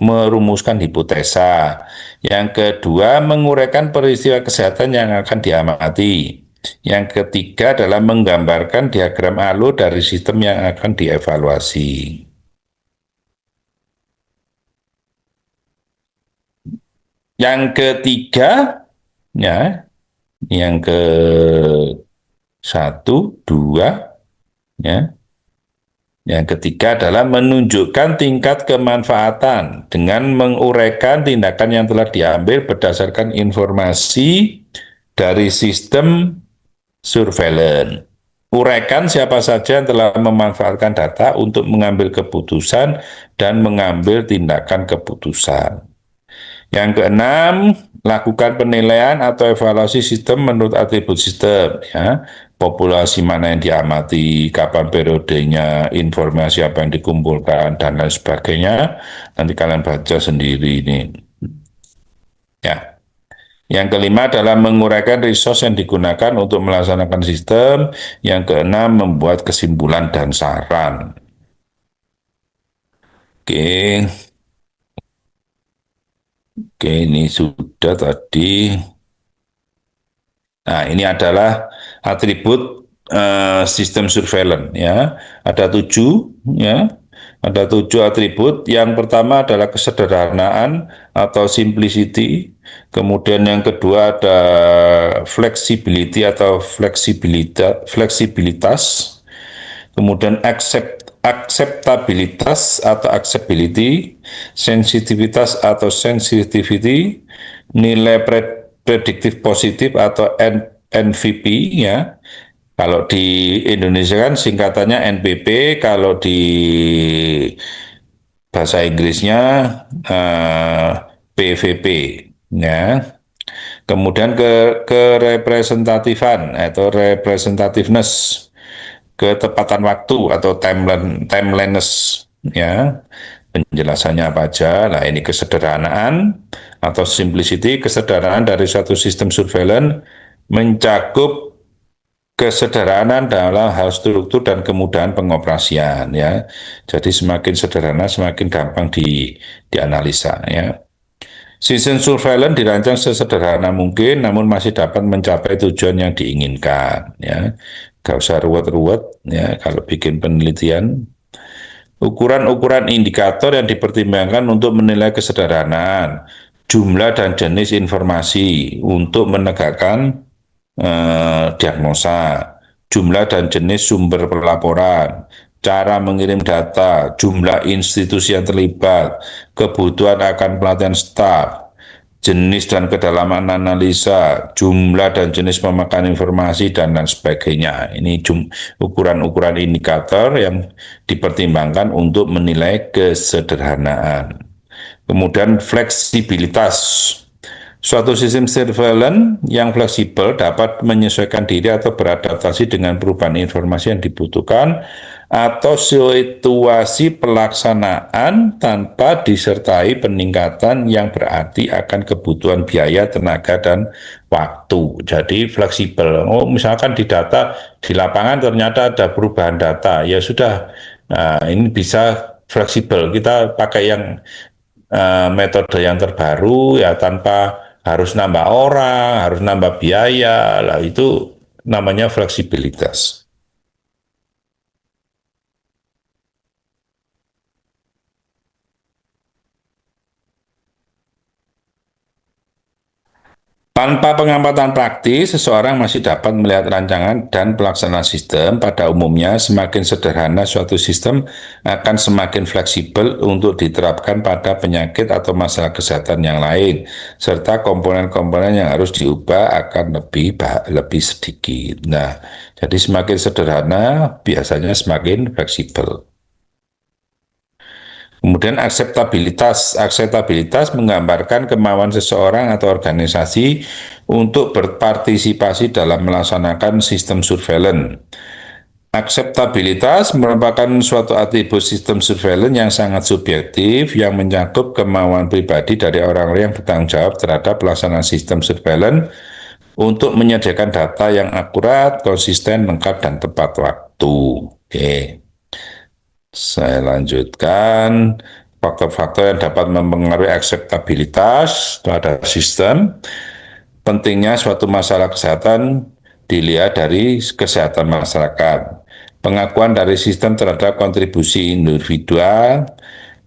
merumuskan hipotesa. Yang kedua, menguraikan peristiwa kesehatan yang akan diamati. Yang ketiga adalah menggambarkan diagram alur dari sistem yang akan dievaluasi. Yang ketiga, ya, yang ke satu, dua, ya. Yang ketiga adalah menunjukkan tingkat kemanfaatan dengan menguraikan tindakan yang telah diambil berdasarkan informasi dari sistem surveillance. uraikan siapa saja yang telah memanfaatkan data untuk mengambil keputusan dan mengambil tindakan keputusan. Yang keenam, lakukan penilaian atau evaluasi sistem menurut atribut sistem, ya. Populasi mana yang diamati, kapan periodenya, informasi apa yang dikumpulkan, dan lain sebagainya. Nanti kalian baca sendiri ini. Ya. Yang kelima adalah menguraikan resource yang digunakan untuk melaksanakan sistem. Yang keenam, membuat kesimpulan dan saran. Oke, oke, ini sudah tadi. Nah, ini adalah atribut sistem surveillance, ya. Ada tujuh, ya. Ada tujuh atribut. Yang pertama adalah kesederhanaan atau simplicity. Kemudian yang kedua ada flexibility atau fleksibilitas. Kemudian akseptabilitas atau acceptability, sensitivitas atau sensitivity, nilai prediktif positif atau NVP, ya. Kalau di Indonesia kan singkatannya NPP, kalau di bahasa Inggrisnya PVP, ya. Kemudian kerepresentatifan atau representativeness, ketepatan waktu atau timeliness, ya. Penjelasannya apa aja? Nah, ini kesederhanaan atau simplicity. Kesederhanaan dari satu sistem surveillance mencakup kesederhanaan dalam hal struktur dan kemudahan pengoperasian, ya. Jadi semakin sederhana semakin gampang dianalisa, ya. Sistem surveillance dirancang sesederhana mungkin, namun masih dapat mencapai tujuan yang diinginkan, ya. Gak usah ruwet-ruwet, ya, kalau bikin penelitian. Ukuran-ukuran indikator yang dipertimbangkan untuk menilai kesederhanaan, jumlah dan jenis informasi untuk menegakkan diagnosa, jumlah dan jenis sumber pelaporan, cara mengirim data, jumlah institusi yang terlibat, kebutuhan akan pelatihan staf, jenis dan kedalaman analisa, jumlah dan jenis pemakan informasi, dan lain sebagainya. Ini ukuran-ukuran indikator yang dipertimbangkan untuk menilai kesederhanaan. Kemudian fleksibilitas. Suatu sistem surveillance yang fleksibel dapat menyesuaikan diri atau beradaptasi dengan perubahan informasi yang dibutuhkan atau situasi pelaksanaan tanpa disertai peningkatan yang berarti akan kebutuhan biaya, tenaga, dan waktu. Jadi fleksibel. Oh, misalkan di data di lapangan ternyata ada perubahan data, ya sudah. Nah, ini bisa fleksibel. Kita pakai yang metode yang terbaru, ya, tanpa harus nambah orang, harus nambah biaya, lah itu namanya fleksibilitas. Tanpa pengamatan praktis, seseorang masih dapat melihat rancangan dan pelaksanaan sistem. Pada umumnya, semakin sederhana suatu sistem akan semakin fleksibel untuk diterapkan pada penyakit atau masalah kesehatan yang lain, serta komponen-komponen yang harus diubah akan lebih sedikit. Nah, jadi semakin sederhana biasanya semakin fleksibel. Kemudian akseptabilitas. Akseptabilitas menggambarkan kemauan seseorang atau organisasi untuk berpartisipasi dalam melaksanakan sistem surveillance. Akseptabilitas merupakan suatu atribut sistem surveillance yang sangat subjektif yang mencakup kemauan pribadi dari orang-orang yang bertanggung jawab terhadap pelaksanaan sistem surveillance untuk menyediakan data yang akurat, konsisten, lengkap, dan tepat waktu. Oke. Saya lanjutkan. Faktor-faktor yang dapat mempengaruhi akseptabilitas terhadap sistem. Pentingnya suatu masalah kesehatan dilihat dari kesehatan masyarakat. Pengakuan dari sistem terhadap kontribusi individual,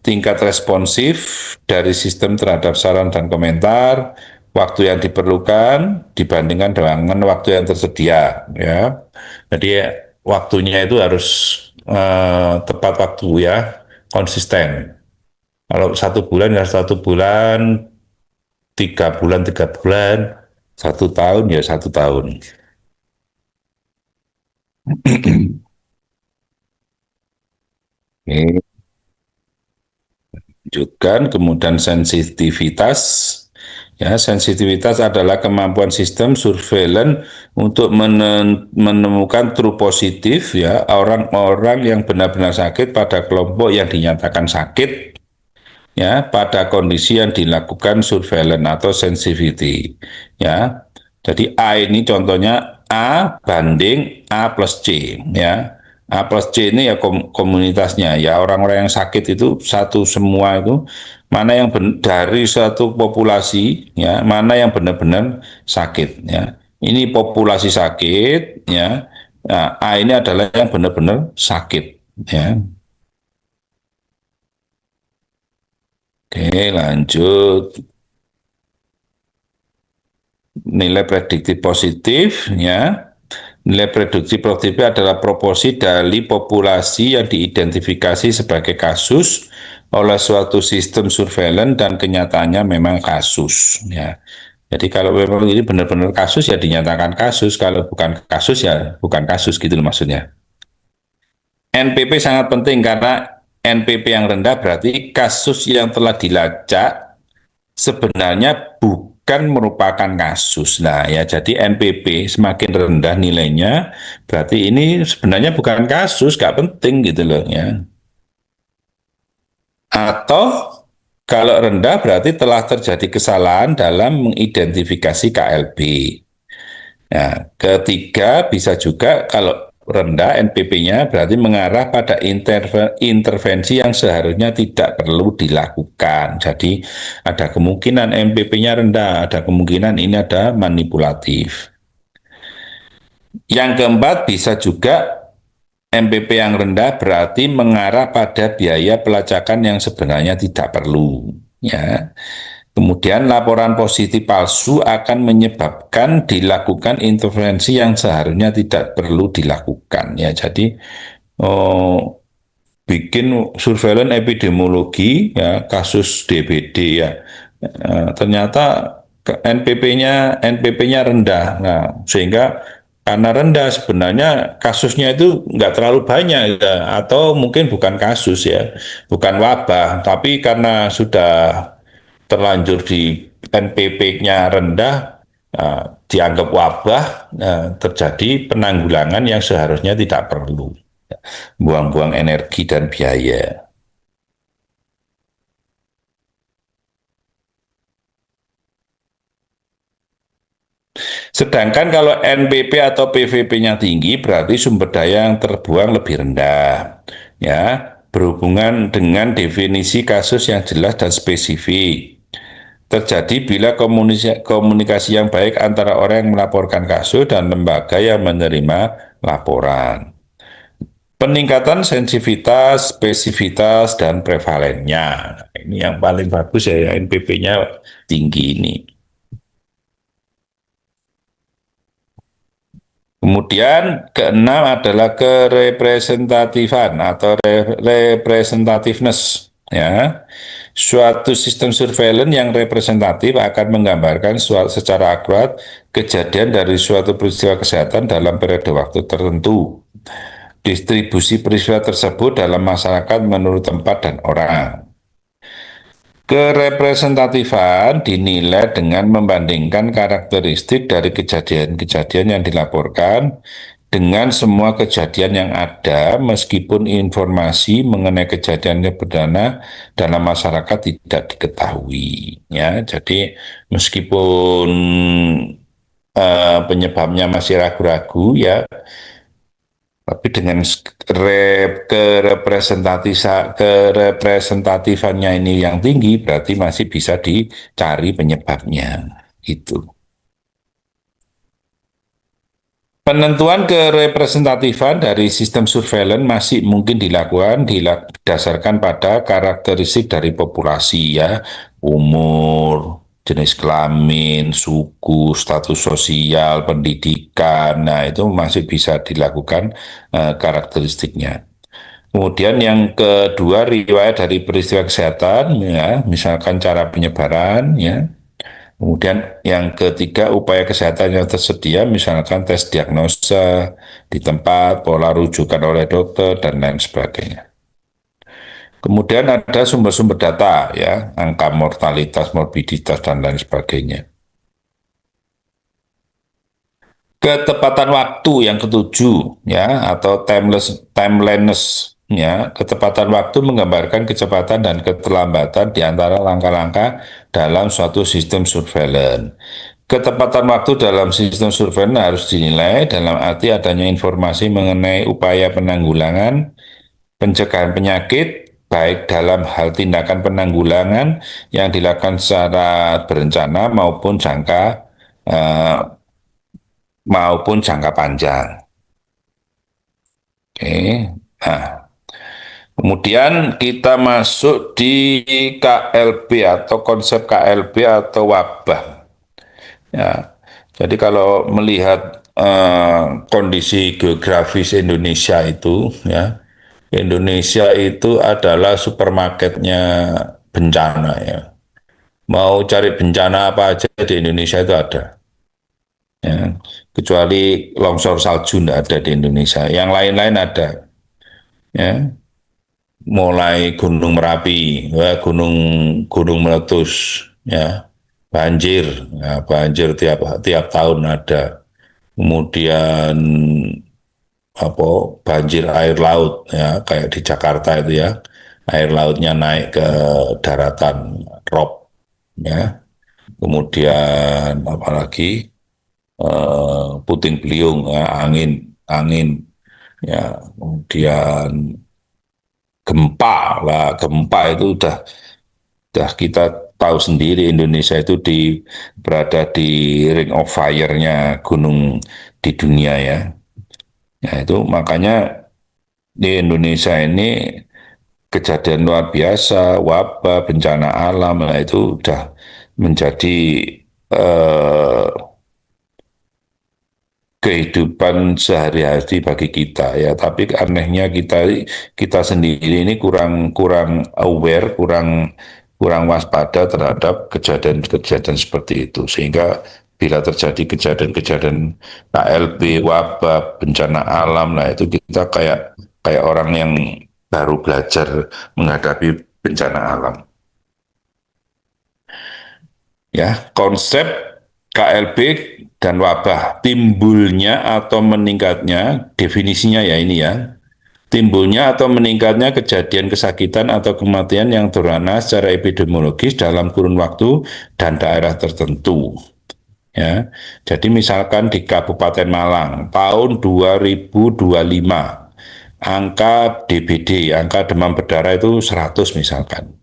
tingkat responsif dari sistem terhadap saran dan komentar, waktu yang diperlukan dibandingkan dengan waktu yang tersedia, ya. Jadi waktunya itu harus tepat waktu, ya, konsisten. Kalau 1 bulan ya 1 bulan, 3 bulan 3 bulan, 1 tahun ya 1 tahun. Oke, lanjutkan, kemudian sensitivitas. Ya, sensitivitas adalah kemampuan sistem surveillance untuk menemukan true positif ya orang-orang yang benar-benar sakit pada kelompok yang dinyatakan sakit ya pada kondisi yang dilakukan surveillance atau sensitivity ya. Jadi A ini contohnya A banding A plus C ya. A plus C ini ya komunitasnya ya orang-orang yang sakit itu satu semua itu mana yang dari satu populasi ya mana yang benar-benar sakit ya. Ini populasi sakit ya. Nah, A ini adalah yang benar-benar sakit ya. Oke, lanjut. Nilai prediktif positif ya. Nilai prediktif positif adalah proporsi dari populasi yang diidentifikasi sebagai kasus oleh suatu sistem surveillance dan kenyataannya memang kasus ya. Jadi kalau memang ini benar-benar kasus ya dinyatakan kasus, kalau bukan kasus ya bukan kasus gitu loh maksudnya. NPP sangat penting karena NPP yang rendah berarti kasus yang telah dilacak sebenarnya bukan merupakan kasus. Nah, ya jadi NPP semakin rendah nilainya, berarti ini sebenarnya bukan kasus, gak penting gitu loh ya. Atau kalau rendah berarti telah terjadi kesalahan dalam mengidentifikasi KLB. Nah, ketiga bisa juga kalau rendah NPP-nya berarti mengarah pada intervensi yang seharusnya tidak perlu dilakukan. Jadi ada kemungkinan NPP-nya rendah, ada kemungkinan ini ada manipulatif. Yang keempat bisa juga NPP yang rendah berarti mengarah pada biaya pelacakan yang sebenarnya tidak perlu. Ya, kemudian laporan positif palsu akan menyebabkan dilakukan intervensi yang seharusnya tidak perlu dilakukan. Ya, jadi oh, bikin surveillance epidemiologi ya kasus DBD ya. Ternyata NPP-nya rendah. Nah, sehingga karena rendah sebenarnya kasusnya itu nggak terlalu banyak ya, atau mungkin bukan kasus ya, bukan wabah, tapi karena sudah terlanjur di NPP-nya rendah, dianggap wabah, terjadi penanggulangan yang seharusnya tidak perlu, buang-buang energi dan biaya. Sedangkan kalau NPP atau PVP-nya tinggi, berarti sumber daya yang terbuang lebih rendah. Ya, berhubungan dengan definisi kasus yang jelas dan spesifik. Terjadi bila komunikasi yang baik antara orang yang melaporkan kasus dan lembaga yang menerima laporan. Peningkatan sensitivitas, spesifitas, dan prevalennya. Nah, ini yang paling bagus ya, NPP-nya tinggi ini. Kemudian keenam adalah kerepresentatifan atau representativeness ya. Suatu sistem surveillance yang representatif akan menggambarkan secara akurat kejadian dari suatu peristiwa kesehatan dalam periode waktu tertentu. Distribusi peristiwa tersebut dalam masyarakat menurut tempat dan orang. Kerepresentatifan dinilai dengan membandingkan karakteristik dari kejadian-kejadian yang dilaporkan dengan semua kejadian yang ada, meskipun informasi mengenai kejadian perdana dalam masyarakat tidak diketahui. Ya, jadi meskipun penyebabnya masih ragu-ragu, ya tapi dengan kerepresentatifannya ini yang tinggi, berarti masih bisa dicari penyebabnya. Itu. Penentuan kerepresentatifan dari sistem surveillance masih mungkin dilakukan didasarkan pada karakteristik dari populasi ya, umur, jenis kelamin, suku, status sosial, pendidikan. Nah, itu masih bisa dilakukan karakteristiknya. Kemudian yang kedua riwayat dari peristiwa kesehatan ya, misalkan cara penyebaran ya, Kemudian yang ketiga, upaya kesehatan yang tersedia, misalkan tes diagnosa di tempat, pola rujukan oleh dokter, dan lain sebagainya. Kemudian ada sumber-sumber data, ya, angka mortalitas, morbiditas, dan lain sebagainya. Ketepatan waktu yang ketujuh, ya, atau timeliness, ya, ketepatan waktu menggambarkan kecepatan dan keterlambatan di antara langkah-langkah dalam suatu sistem surveillance. Ketepatan waktu dalam sistem surveillance harus dinilai dalam arti adanya informasi mengenai upaya penanggulangan, pencegahan penyakit, baik dalam hal tindakan penanggulangan yang dilakukan secara berencana eh, maupun jangka panjang. Oke, nah kemudian kita masuk di KLB atau konsep KLB atau wabah. Ya, jadi kalau melihat kondisi geografis Indonesia itu, ya, Indonesia itu adalah supermarketnya bencana, ya. Mau cari bencana apa aja di Indonesia itu ada. Ya. Kecuali longsor salju tidak ada di Indonesia. Yang lain-lain ada. Ya. Mulai Gunung Merapi, ya, gunung gunung meletus, ya, banjir, ya, banjir tiap tiap tahun ada. Kemudian apa banjir air laut, ya, kayak di Jakarta itu, ya, air lautnya naik ke daratan rob, ya. Kemudian apalagi puting beliung, ya, angin angin, ya, kemudian gempa lah, gempa itu udah kita tahu sendiri Indonesia itu berada di ring of fire-nya gunung di dunia, ya. Ya itu makanya di Indonesia ini kejadian luar biasa, wabah, bencana alam, nah itu udah menjadi eh, kehidupan sehari-hari bagi kita, ya. Tapi anehnya kita kita sendiri ini kurang kurang aware, kurang kurang waspada terhadap kejadian-kejadian seperti itu, sehingga bila terjadi kejadian-kejadian KLB, wabah, bencana alam, nah itu kita kayak kayak orang yang baru belajar menghadapi bencana alam. Ya, konsep KLB dan wabah timbulnya atau meningkatnya, definisinya ya ini, ya. Timbulnya atau meningkatnya kejadian kesakitan atau kematian yang terana secara epidemiologis dalam kurun waktu dan daerah tertentu. Ya, jadi misalkan di Kabupaten Malang tahun 2025 angka DBD, angka demam berdarah itu 100 misalkan.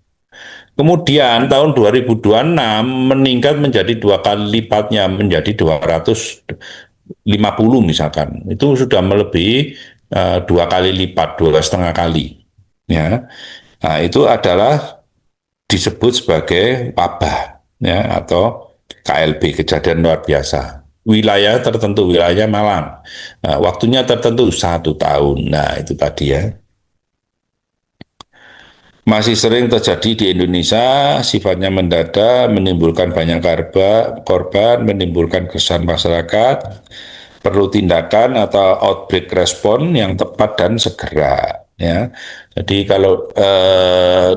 Kemudian tahun 2026 meningkat menjadi dua kali lipatnya, menjadi 250 misalkan. Itu sudah melebihi dua kali lipat, dua setengah kali. Ya, nah, itu adalah disebut sebagai wabah, ya, atau KLB, kejadian luar biasa. Wilayah tertentu, wilayah Malang, nah, waktunya tertentu 1 tahun. Nah itu tadi, ya. Masih sering terjadi di Indonesia, sifatnya mendadak, menimbulkan banyak korban, menimbulkan kesan masyarakat, perlu tindakan atau outbreak respon yang tepat dan segera. Ya, jadi kalau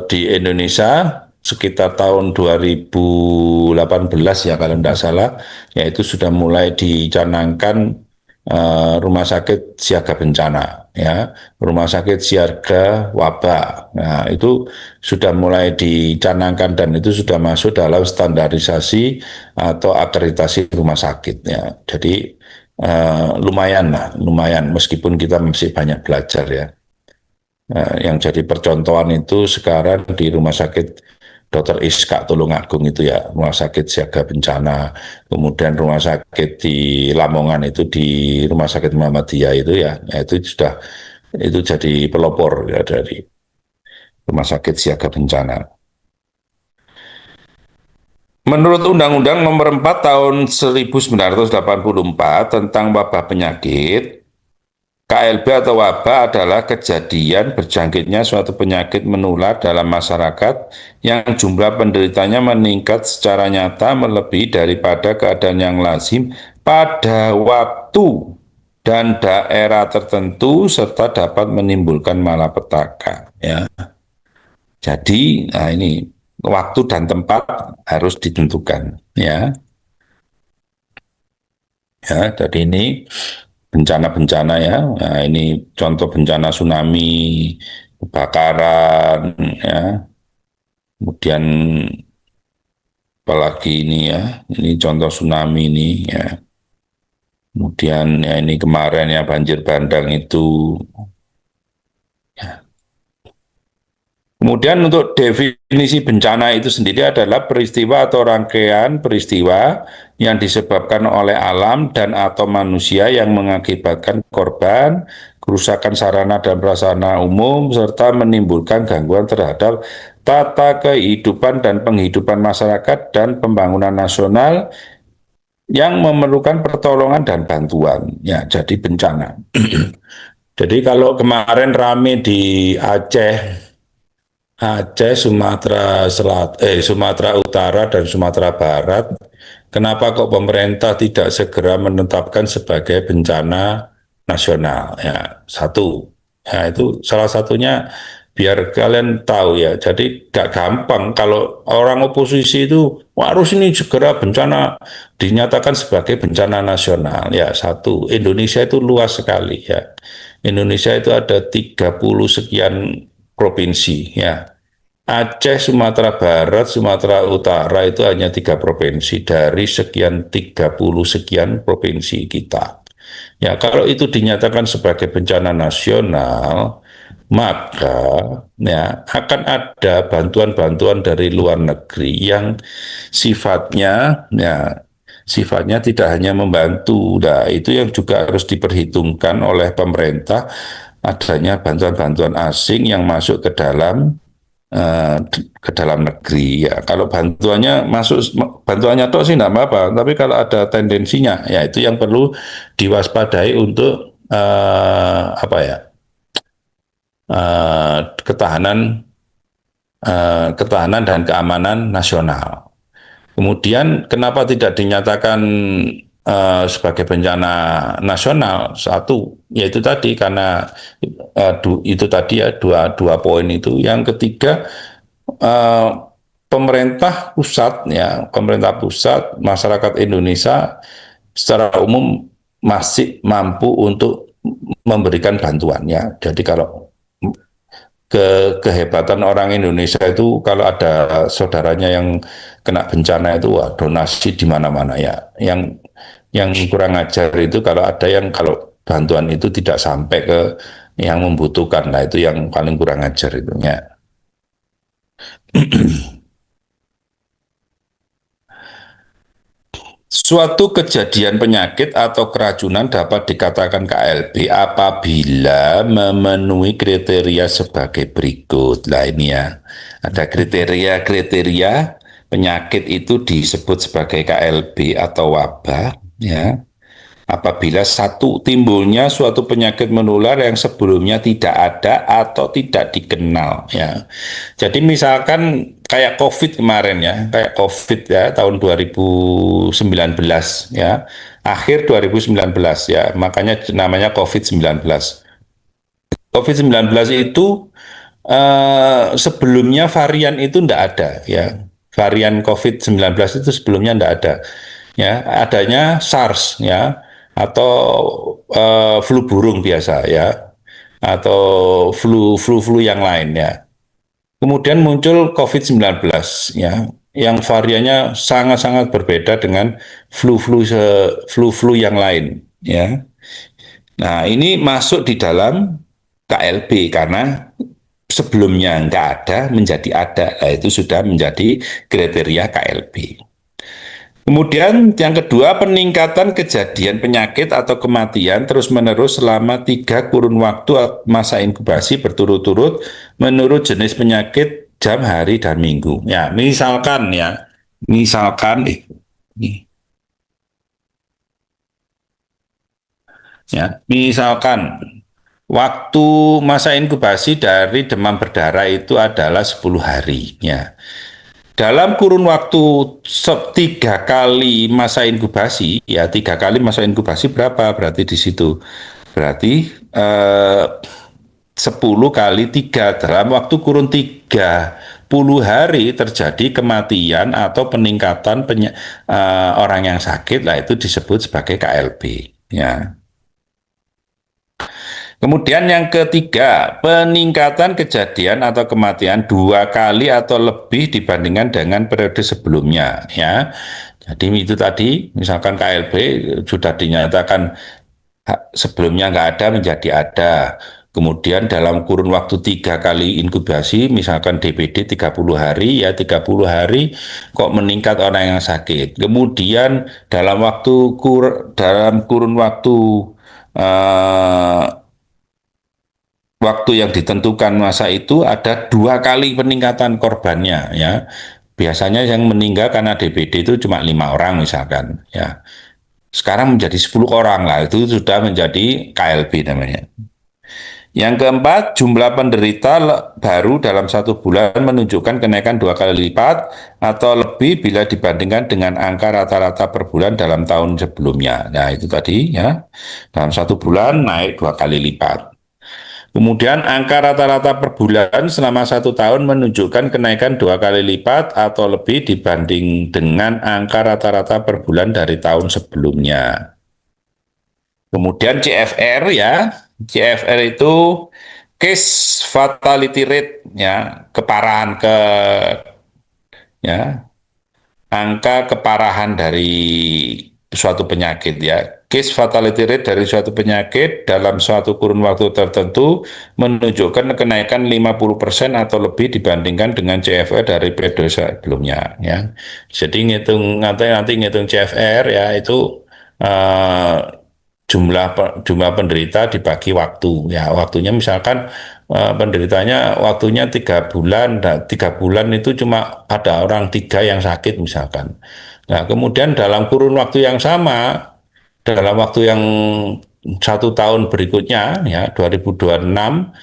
di Indonesia sekitar tahun 2018, ya kalau tidak salah, yaitu sudah mulai dicanangkan rumah sakit siaga bencana, ya, rumah sakit siaga wabah. Nah, itu sudah mulai dicanangkan dan itu sudah masuk dalam standarisasi atau akreditasi rumah sakit, ya. Jadi lumayan lah, lumayan meskipun kita masih banyak belajar, ya. Yang jadi percontohan itu sekarang di Rumah Sakit Dr. Iska Tulungagung itu, ya, Rumah Sakit Siaga Bencana, kemudian Rumah Sakit di Lamongan itu di Rumah Sakit Muhammadiyah itu, ya, nah, itu sudah itu jadi pelopor, ya, dari Rumah Sakit Siaga Bencana. Menurut Undang-Undang Nomor 4 Tahun 1984 tentang wabah penyakit, KLB atau wabah adalah kejadian berjangkitnya suatu penyakit menular dalam masyarakat yang jumlah penderitanya meningkat secara nyata melebihi daripada keadaan yang lazim pada waktu dan daerah tertentu serta dapat menimbulkan malapetaka. Ya, jadi ini waktu dan tempat harus ditentukan. Ya, ya. Jadi ini bencana-bencana ya. Nah, ini contoh bencana tsunami, kebakaran, ya. Kemudian apalagi ini ya, ini contoh tsunami ini ya. Kemudian ya ini kemarin ya banjir bandang itu. Kemudian untuk definisi bencana itu sendiri adalah peristiwa atau rangkaian peristiwa yang disebabkan oleh alam dan atau manusia yang mengakibatkan korban, kerusakan sarana dan prasarana umum, serta menimbulkan gangguan terhadap tata kehidupan dan penghidupan masyarakat dan pembangunan nasional yang memerlukan pertolongan dan bantuan. Ya, jadi bencana. Jadi kalau kemarin rame di Aceh, Sumatera Utara dan Sumatera Barat, kenapa kok pemerintah tidak segera menetapkan sebagai bencana nasional? Ya, satu, ya itu salah satunya biar kalian tahu ya. Jadi gak gampang kalau orang oposisi itu "Wah, harus ini segera bencana dinyatakan sebagai bencana nasional. Ya, satu, Indonesia itu luas sekali ya. Indonesia itu ada 30 sekian provinsi ya. Aceh, Sumatera Barat, Sumatera Utara itu hanya 3 provinsi dari sekian 30 sekian provinsi kita. Ya, kalau itu dinyatakan sebagai bencana nasional, maka ya akan ada bantuan-bantuan dari luar negeri yang sifatnya tidak hanya membantu. Nah, itu yang juga harus diperhitungkan oleh pemerintah adanya bantuan-bantuan asing yang masuk eh, ke dalam negeri ya. Kalau bantuannya toh sih enggak apa-apa, tapi kalau ada tendensinya ya itu yang perlu diwaspadai untuk apa ya? Ketahanan ketahanan dan keamanan nasional. Kemudian kenapa tidak dinyatakan sebagai bencana nasional? Satu, yaitu tadi karena itu tadi ya dua dua poin itu. Yang ketiga, eh, pemerintah pusat, masyarakat Indonesia secara umum masih mampu untuk memberikan bantuan ya. Jadi kalau kehebatan orang Indonesia itu kalau ada saudaranya yang kena bencana itu wah, donasi di mana-mana ya. Yang kurang ajar itu kalau ada yang kalau bantuan itu tidak sampai ke yang membutuhkan. Nah, itu yang paling kurang ajar itu ya. Suatu kejadian penyakit atau keracunan dapat dikatakan KLB apabila memenuhi kriteria sebagai berikut. Nah ini ya, ada kriteria-kriteria penyakit itu disebut sebagai KLB atau wabah. Ya, apabila satu timbulnya suatu penyakit menular yang sebelumnya tidak ada atau tidak dikenal ya. Jadi misalkan kayak COVID kemarin ya, kayak COVID ya tahun 2019 ya, akhir 2019 ya, makanya namanya COVID-19. COVID-19 itu sebelumnya varian itu tidak ada ya. Varian COVID-19 itu sebelumnya tidak ada. Ya, adanya SARS ya atau flu burung biasa ya atau flu yang lain ya. Kemudian muncul COVID-19 ya yang variannya sangat-sangat berbeda dengan flu-flu yang lain ya. Nah, ini masuk di dalam KLB karena sebelumnya nggak ada menjadi ada. Nah, itu sudah menjadi kriteria KLB. Kemudian yang kedua, peningkatan kejadian penyakit atau kematian terus-menerus selama 3 kurun waktu masa inkubasi berturut-turut menurut jenis penyakit, jam, hari, dan minggu. Ya, misalkan, ya, misalkan Waktu masa inkubasi dari demam berdarah itu adalah 10 hari. Ya. Dalam kurun waktu 3 kali masa inkubasi, ya 3 kali masa inkubasi berapa? Berarti di situ. Berarti 10 kali 3 dalam waktu kurun 30 hari terjadi kematian atau peningkatan orang yang sakit, lah itu disebut sebagai KLB. Ya. Kemudian yang ketiga, peningkatan kejadian atau kematian 2 kali atau lebih dibandingkan dengan periode sebelumnya. Ya, jadi itu tadi, misalkan KLB sudah dinyatakan sebelumnya nggak ada menjadi ada. Kemudian dalam kurun waktu 3 kali inkubasi, misalkan DBD 30 hari, ya 30 hari kok meningkat orang yang sakit. Kemudian dalam kurun waktu eh, waktu yang ditentukan masa itu ada 2 kali peningkatan korbannya, ya. Biasanya yang meninggal karena DBD itu cuma 5 orang misalkan, ya. Sekarang menjadi 10 orang, lah itu sudah menjadi KLB namanya. Yang keempat, jumlah penderita baru dalam 1 bulan menunjukkan kenaikan 2 kali lipat atau lebih bila dibandingkan dengan angka rata-rata per bulan dalam tahun sebelumnya. Nah itu tadi, ya, dalam 1 bulan naik 2 kali lipat. Kemudian angka rata-rata per bulan selama 1 tahun menunjukkan kenaikan 2 kali lipat atau lebih dibanding dengan angka rata-rata per bulan dari tahun sebelumnya. Kemudian CFR, ya, CFR itu case fatality rate, ya, keparahan ya, angka keparahan dari suatu penyakit, ya. Case fatality rate dari suatu penyakit dalam suatu kurun waktu tertentu menunjukkan kenaikan 50% atau lebih dibandingkan dengan CFR dari periode sebelumnya, ya. Jadi nanti ngitung CFR, ya, itu eh, jumlah penderita dibagi waktu, ya. Waktunya misalkan penderitanya waktunya 3 bulan, nah, 3 bulan itu cuma ada orang 3 yang sakit misalkan. Nah, kemudian dalam kurun waktu yang sama, dalam waktu yang 1 tahun berikutnya, ya 2026,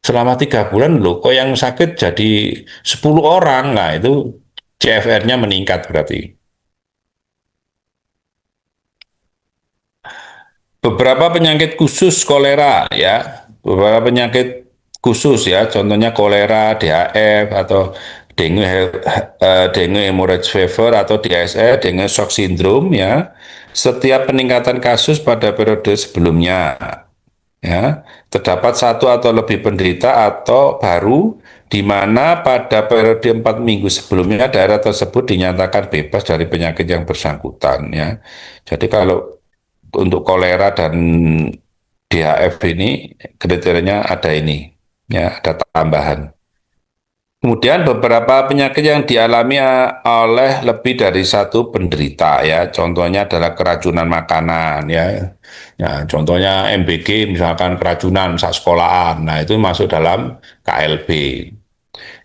selama 3 bulan loh, kok yang sakit jadi 10 orang, nah itu CFR-nya meningkat berarti. Beberapa penyakit khusus kolera, ya, beberapa penyakit khusus, ya, contohnya kolera, DHF atau dengue hemorrhage fever atau DSE, dengue shock syndrome, ya. Setiap peningkatan kasus pada periode sebelumnya, ya, terdapat satu atau lebih penderita atau baru di mana pada periode 4 minggu sebelumnya daerah tersebut dinyatakan bebas dari penyakit yang bersangkutan, ya. Jadi kalau untuk kolera dan DHF ini kriterianya ada ini, ya, ada tambahan. Kemudian beberapa penyakit yang dialami oleh lebih dari satu penderita, ya, contohnya adalah keracunan makanan, ya, ya, contohnya MBG misalkan keracunan saat sekolahan, nah itu masuk dalam KLB,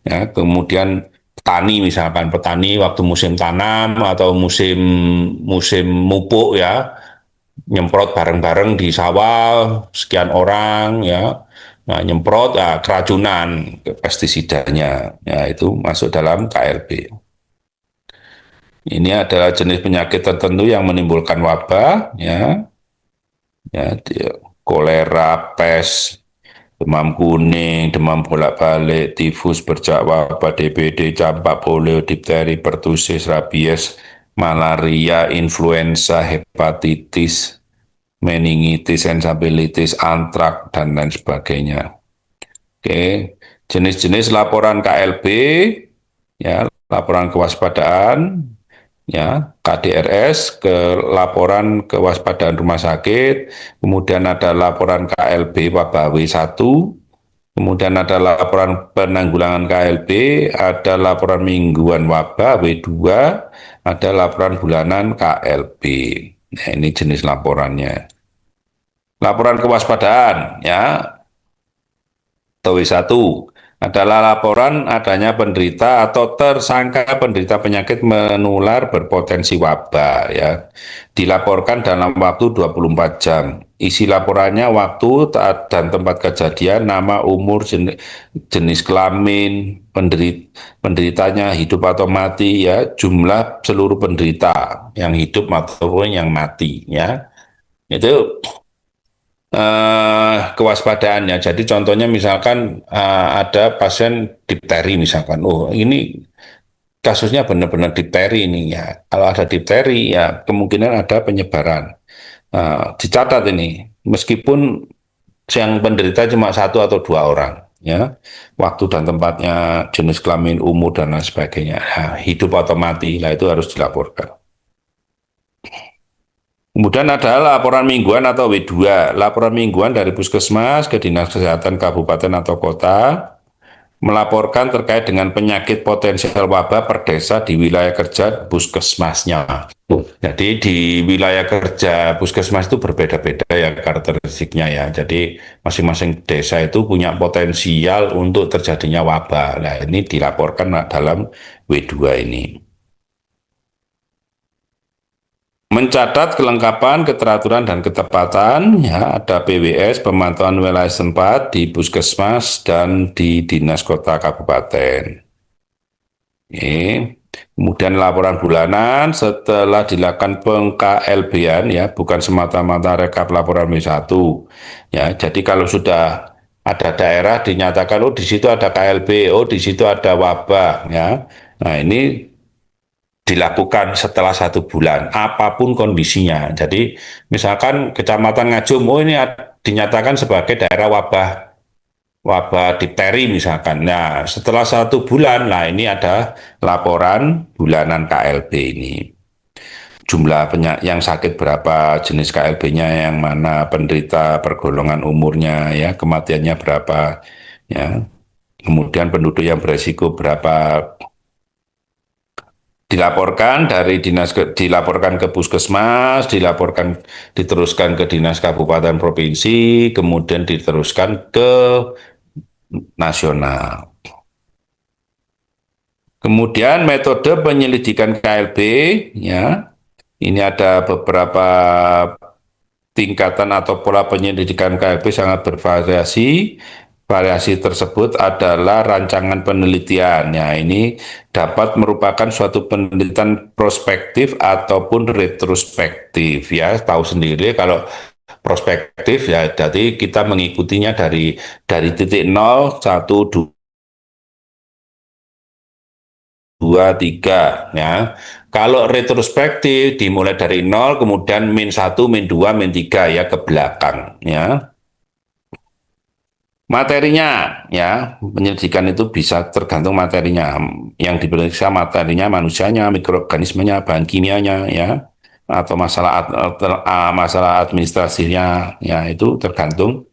ya. Kemudian petani misalkan petani waktu musim tanam atau musim musim mupuk, ya, nyemprot bareng-bareng di sawah sekian orang, ya, nah nyemprot, keracunan pestisidanya, ya itu masuk dalam KLB. Ini adalah jenis penyakit tertentu yang menimbulkan wabah, ya, ya, kolera, pes, demam kuning, demam bolak-balik, tifus, bercak wabah, DBD, campak, polio, difteri, pertusis, rabies, malaria, influenza, hepatitis, meningitis, ensabilitis, antrak, dan lain sebagainya. Oke, jenis-jenis laporan KLB, ya, laporan kewaspadaan, ya, KDRS, ke laporan kewaspadaan rumah sakit, kemudian ada laporan KLB wabah W1, kemudian ada laporan penanggulangan KLB, ada laporan mingguan wabah W2, ada laporan bulanan KLB. Nah, ini jenis laporannya. Laporan kewaspadaan, ya, TW1. adalah laporan adanya penderita atau tersangka penderita penyakit menular berpotensi wabah ya. Dilaporkan dalam waktu 24 jam. Isi laporannya waktu dan tempat kejadian, nama, umur, jenis kelamin, penderitanya hidup atau mati ya, jumlah seluruh penderita yang hidup maupun yang mati ya. Itu kewaspadaan ya. Jadi contohnya misalkan ada pasien difteri misalkan, oh ini kasusnya benar-benar difteri ini ya. Kalau ada difteri ya kemungkinan ada penyebaran. Dicatat ini, meskipun yang penderita cuma satu atau dua orang ya, waktu dan tempatnya, jenis kelamin, umur dan lain sebagainya. Nah, hidup atau mati, lah itu harus dilaporkan. Kemudian ada laporan mingguan atau W2. Laporan mingguan dari puskesmas ke Dinas Kesehatan Kabupaten atau Kota melaporkan terkait dengan penyakit potensial wabah per desa di wilayah kerja puskesmasnya. Jadi di wilayah kerja puskesmas itu berbeda-beda ya karakteristiknya ya. Jadi masing-masing desa itu punya potensial untuk terjadinya wabah. Nah ini dilaporkan dalam W2 ini. Mencatat kelengkapan, keteraturan, dan ketepatan, ya, ada PWS, pemantauan wilayah setempat di puskesmas dan di dinas kota kabupaten. Oke. Kemudian laporan bulanan setelah dilakukan peng-KLB-an ya, bukan semata-mata rekap laporan W1. Ya, jadi kalau sudah ada daerah dinyatakan oh di situ ada KLB, oh di situ ada wabah ya. Nah, ini dilakukan setelah 1 bulan, apapun kondisinya. Jadi, misalkan Kecamatan Ngajum, oh ini dinyatakan sebagai daerah wabah wabah difteri misalkan. Nah, setelah 1 bulan, nah ini ada laporan bulanan KLB ini. Jumlah yang sakit berapa, jenis KLB-nya yang mana, penderita, pergolongan umurnya, ya, kematiannya berapa, ya. Kemudian penduduk yang beresiko berapa, dilaporkan dari dilaporkan ke puskesmas, diteruskan ke dinas kabupaten provinsi, kemudian diteruskan ke nasional. Kemudian metode penyelidikan KLB, ya, ini ada beberapa tingkatan atau pola penyelidikan KLB sangat bervariasi. Variasi tersebut adalah rancangan penelitian. Ya, ini dapat merupakan suatu penelitian prospektif ataupun retrospektif. Ya, tahu sendiri kalau prospektif ya, jadi kita mengikutinya dari titik 0, 1, 2, 3. Ya. Kalau retrospektif dimulai dari 0, kemudian -1, -2, -3 ya ke belakang. Ya. Materinya, ya, penyelidikan itu bisa tergantung materinya. Yang diperiksa materinya manusianya, mikroorganismenya, bahan kimianya, ya, atau masalah administrasinya, ya, itu tergantung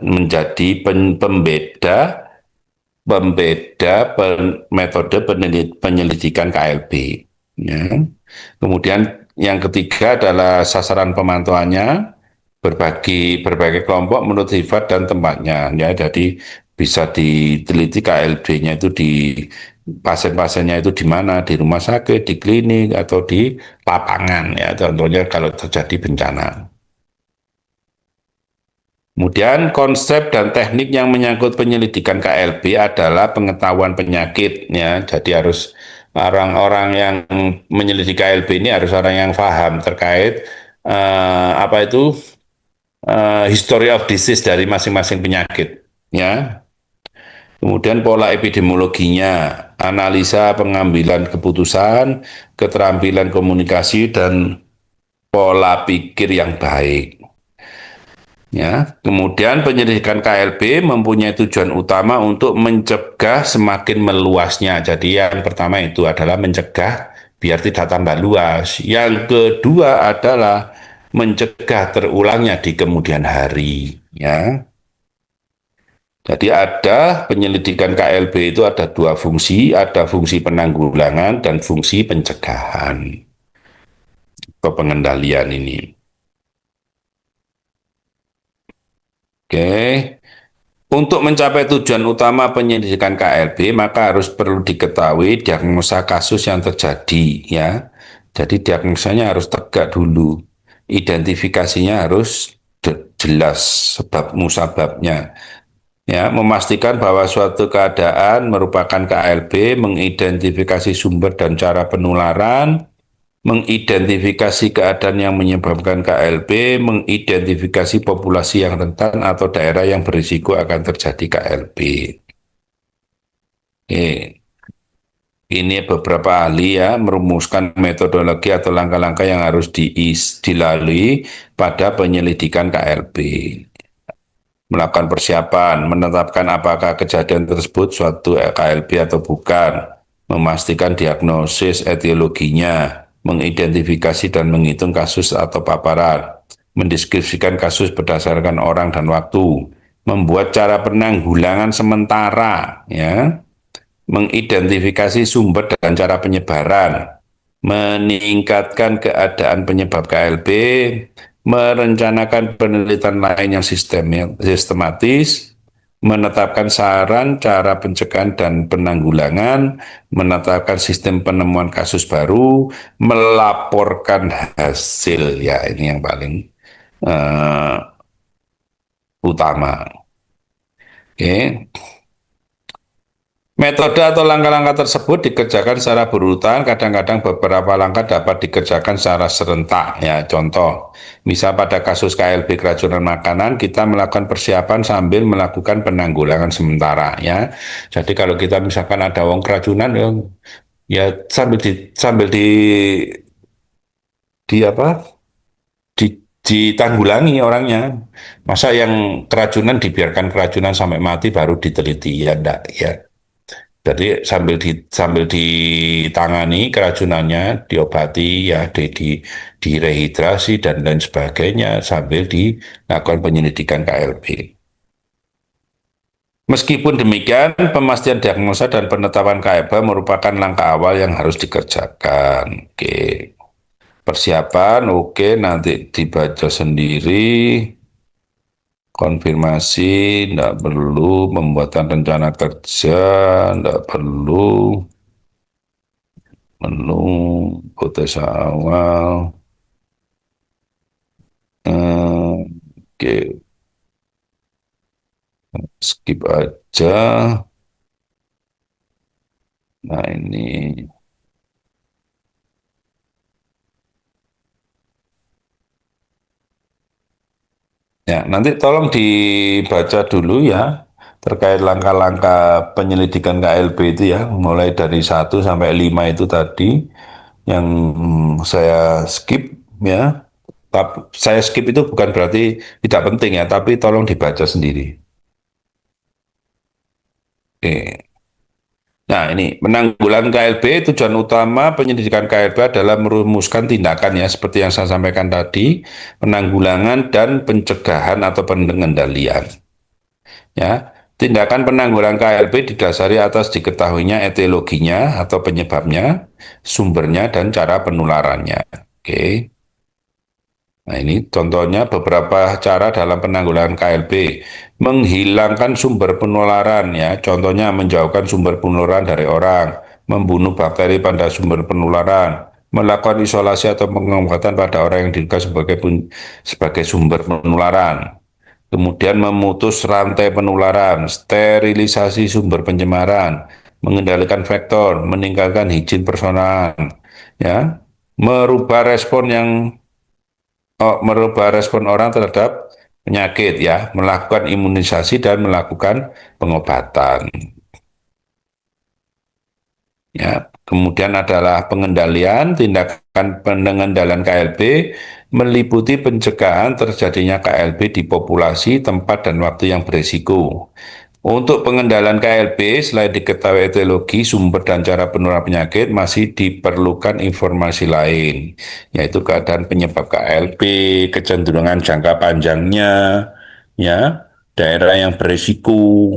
menjadi pembeda metode penyelidikan KLB. Ya. Kemudian yang ketiga adalah sasaran pemantauannya, berbagai kelompok menurut sifat dan tempatnya. Ya, jadi bisa diteliti KLB-nya itu di pasien-pasiennya itu di mana, di rumah sakit, di klinik, atau di lapangan. Ya, contohnya kalau terjadi bencana. Kemudian konsep dan teknik yang menyangkut penyelidikan KLB adalah pengetahuan penyakit ya. Jadi harus orang-orang yang menyelidiki KLB ini harus orang yang paham terkait apa itu history of disease dari masing-masing penyakit ya. Kemudian pola epidemiologinya, analisa pengambilan keputusan, keterampilan komunikasi dan pola pikir yang baik. Ya, kemudian penyelidikan KLB mempunyai tujuan utama untuk mencegah semakin meluasnya. Jadi yang pertama itu adalah mencegah biar tidak tambah luas. Yang kedua adalah mencegah terulangnya di kemudian hari. Ya, jadi ada penyelidikan KLB itu ada dua fungsi, ada fungsi penanggulangan dan fungsi pencegahan atau pengendalian ini. Oke. Untuk mencapai tujuan utama penyelidikan KLB, maka harus perlu diketahui diagnosa kasus yang terjadi, ya. Jadi diagnosanya harus tegak dulu, identifikasinya harus jelas sebab musababnya. Ya, memastikan bahwa suatu keadaan merupakan KLB, mengidentifikasi sumber dan cara penularan, mengidentifikasi keadaan yang menyebabkan KLB, mengidentifikasi populasi yang rentan atau daerah yang berisiko akan terjadi KLB. Oke. Ini beberapa ahli ya merumuskan metodologi atau langkah-langkah yang harus dilalui pada penyelidikan KLB. Melakukan persiapan, menetapkan apakah kejadian tersebut suatu KLB atau bukan, memastikan diagnosis etiologinya, mengidentifikasi dan menghitung kasus atau paparan, mendeskripsikan kasus berdasarkan orang dan waktu, membuat cara penanggulangan sementara, ya, mengidentifikasi sumber dan cara penyebaran, meningkatkan keadaan penyebab KLB, merencanakan penelitian lain yang sistematis, menetapkan saran cara pencegahan dan penanggulangan, menetapkan sistem penemuan kasus baru, melaporkan hasil. Ya, ini yang paling uh, utama. Oke. Okay. Metode atau langkah-langkah tersebut dikerjakan secara berurutan, kadang-kadang beberapa langkah dapat dikerjakan secara serentak. Ya, contoh, misal pada kasus KLB keracunan makanan, kita melakukan persiapan sambil melakukan penanggulangan sementara. Ya, jadi kalau kita misalkan ada wong keracunan, ya, ya di apa? Di, ditanggulangi orangnya. Masa yang keracunan dibiarkan keracunan sampai mati baru diteliti? Ya, enggak. Ya, jadi sambil ditangani keracunannya, diobati ya, direhidrasi dan lain sebagainya sambil dilakukan penyelidikan KLB. Meskipun demikian, pemastian diagnosa dan penetapan KLB merupakan langkah awal yang harus dikerjakan. Oke. Persiapan, oke, nanti dibaca sendiri. Konfirmasi, tidak perlu. Pembuatan rencana kerja, tidak perlu. Menu, hipotesa awal, oke, skip aja. Nah ini, ya nanti tolong dibaca dulu ya terkait langkah-langkah penyelidikan KLB itu ya, mulai dari 1 sampai 5 itu tadi yang saya skip ya. Tapi saya skip itu bukan berarti tidak penting ya, tapi tolong dibaca sendiri. Oke. Nah, ini penanggulangan KLB, tujuan utama penyelidikan KLB adalah merumuskan tindakan ya, seperti yang saya sampaikan tadi, penanggulangan dan pencegahan atau pengendalian. Ya, tindakan penanggulangan KLB didasari atas diketahuinya etiologinya atau penyebabnya, sumbernya dan cara penularannya. Oke. Nah, ini contohnya beberapa cara dalam penanggulangan KLB. Menghilangkan sumber penularan ya, contohnya menjauhkan sumber penularan dari orang, membunuh bakteri pada sumber penularan, melakukan isolasi atau pengobatan pada orang yang diduga sebagai sumber penularan. Kemudian memutus rantai penularan, sterilisasi sumber pencemaran, mengendalikan vektor, meningkatkan higien personal, ya, merubah respon yang merubah respon orang terhadap penyakit ya, melakukan imunisasi dan melakukan pengobatan. Ya, kemudian adalah pengendalian, tindakan pengendalian KLB meliputi pencegahan terjadinya KLB di populasi, tempat, dan waktu yang berisiko. Untuk pengendalian KLB, selain diketahui etiologi, sumber, dan cara penularan penyakit, masih diperlukan informasi lain, yaitu keadaan penyebab KLB, kecenderungan jangka panjangnya, ya, daerah yang berisiko,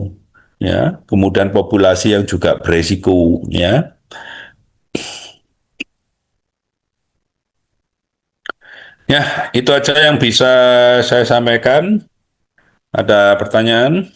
ya, kemudian populasi yang juga berisiko, ya. Ya, itu aja yang bisa saya sampaikan. Ada pertanyaan?